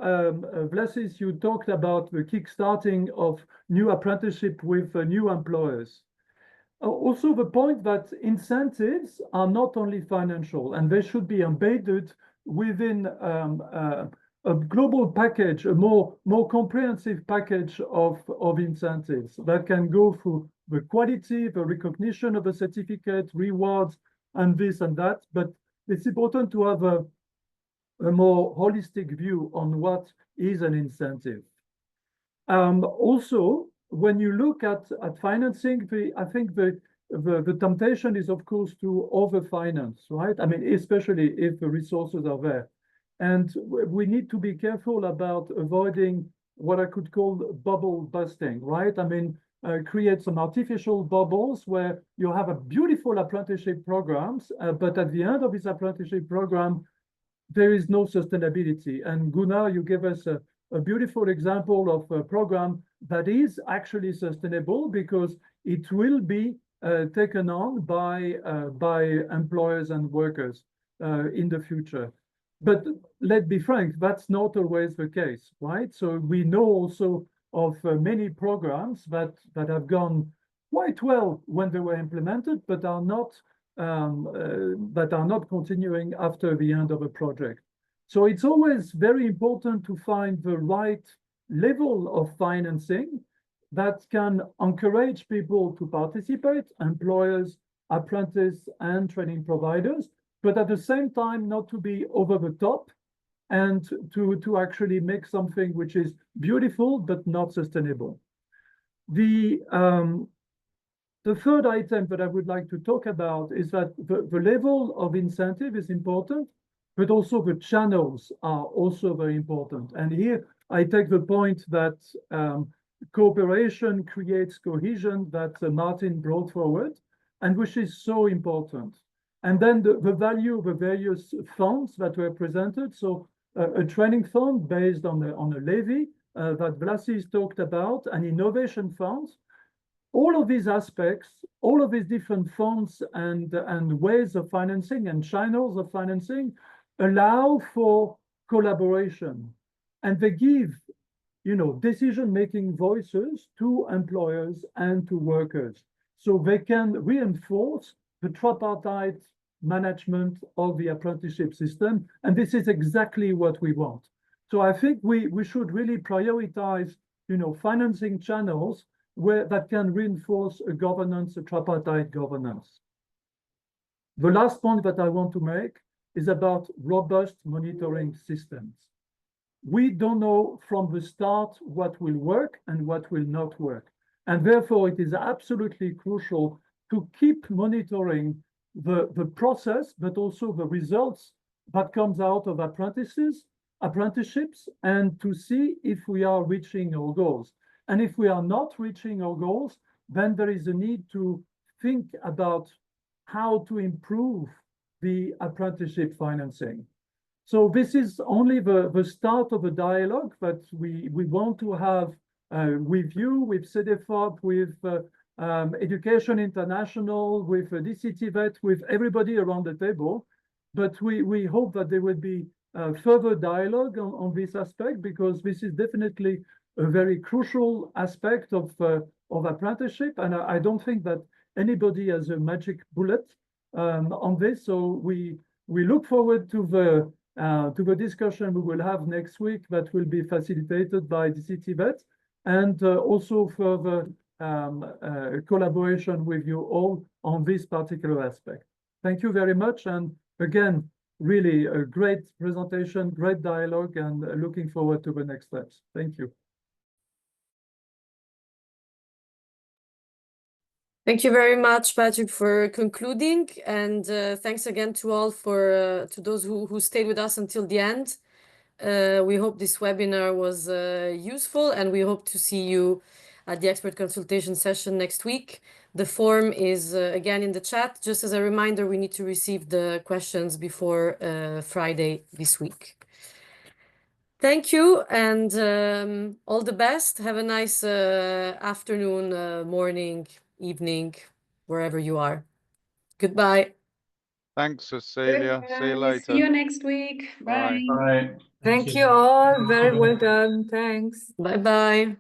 Vlasis, you talked about the kickstarting of new apprenticeship with new employers. Also, the point that incentives are not only financial, and they should be embedded within a global package, a more comprehensive package of incentives that can go through the quality, the recognition of a certificate, rewards, and this and that. But it's important to have a more holistic view on what is an incentive. Also, when you look at financing, I think the temptation is, of course, to overfinance, right? I mean, especially if the resources are there. And we need to be careful about avoiding what I could call bubble busting, right? I mean, create some artificial bubbles where you have a beautiful apprenticeship programs, but at the end of this apprenticeship program, there is no sustainability. And Gunnar, you gave us a beautiful example of a program that is actually sustainable because it will be taken on by employers and workers in the future. But let's be frank, that's not always the case, right? So we know also of many programs that have gone quite well when they were implemented, but are not continuing after the end of a project. So it's always very important to find the right level of financing that can encourage people to participate, employers, apprentices, and training providers, but at the same time not to be over the top and to actually make something which is beautiful but not sustainable. The third item that I would like to talk about is that the level of incentive is important, but also the channels are also very important. And here I take the point that cooperation creates cohesion that Martin brought forward, and which is so important. And then the value of the various funds that were presented. So a training fund based on a levy that Vlasis talked about, and innovation funds. All of these aspects, all of these different funds and ways of financing and channels of financing allow for collaboration, and they give, decision-making voices to employers and to workers, so they can reinforce the tripartite management of the apprenticeship system, and this is exactly what we want. So I think we should really prioritize, financing channels that can reinforce a governance, a tripartite governance. The last point that I want to make is about robust monitoring systems. We don't know from the start what will work and what will not work. And therefore, it is absolutely crucial to keep monitoring the process, but also the results that comes out of apprenticeships, and to see if we are reaching our goals. And if we are not reaching our goals, then there is a need to think about how to improve the apprenticeship financing. So this is only the start of a dialogue that we want to have with you, with Cedefop, with Education International, with DCdVET, with everybody around the table. But we hope that there will be further dialogue on this aspect, because this is definitely a very crucial aspect of apprenticeship. And I don't think that anybody has a magic bullet on this. So we look forward to the discussion we will have next week, that will be facilitated by DCdVET, and also further collaboration with you all on this particular aspect. Thank you very much. And again, really a great presentation, great dialogue, and looking forward to the next steps. Thank you. Thank you very much, Patrick, for concluding, and thanks again to all to those who stayed with us until the end. We hope this webinar was useful, and we hope to see you at the expert consultation session next week. The form is again in the chat. Just as a reminder, we need to receive the questions before Friday this week. Thank you, and all the best. Have a nice afternoon, morning, evening, wherever you are. Goodbye. Thanks, Cecilia. See you later. See you next week. Bye. Bye. Thank you all. Very well done. Thanks. Bye-bye.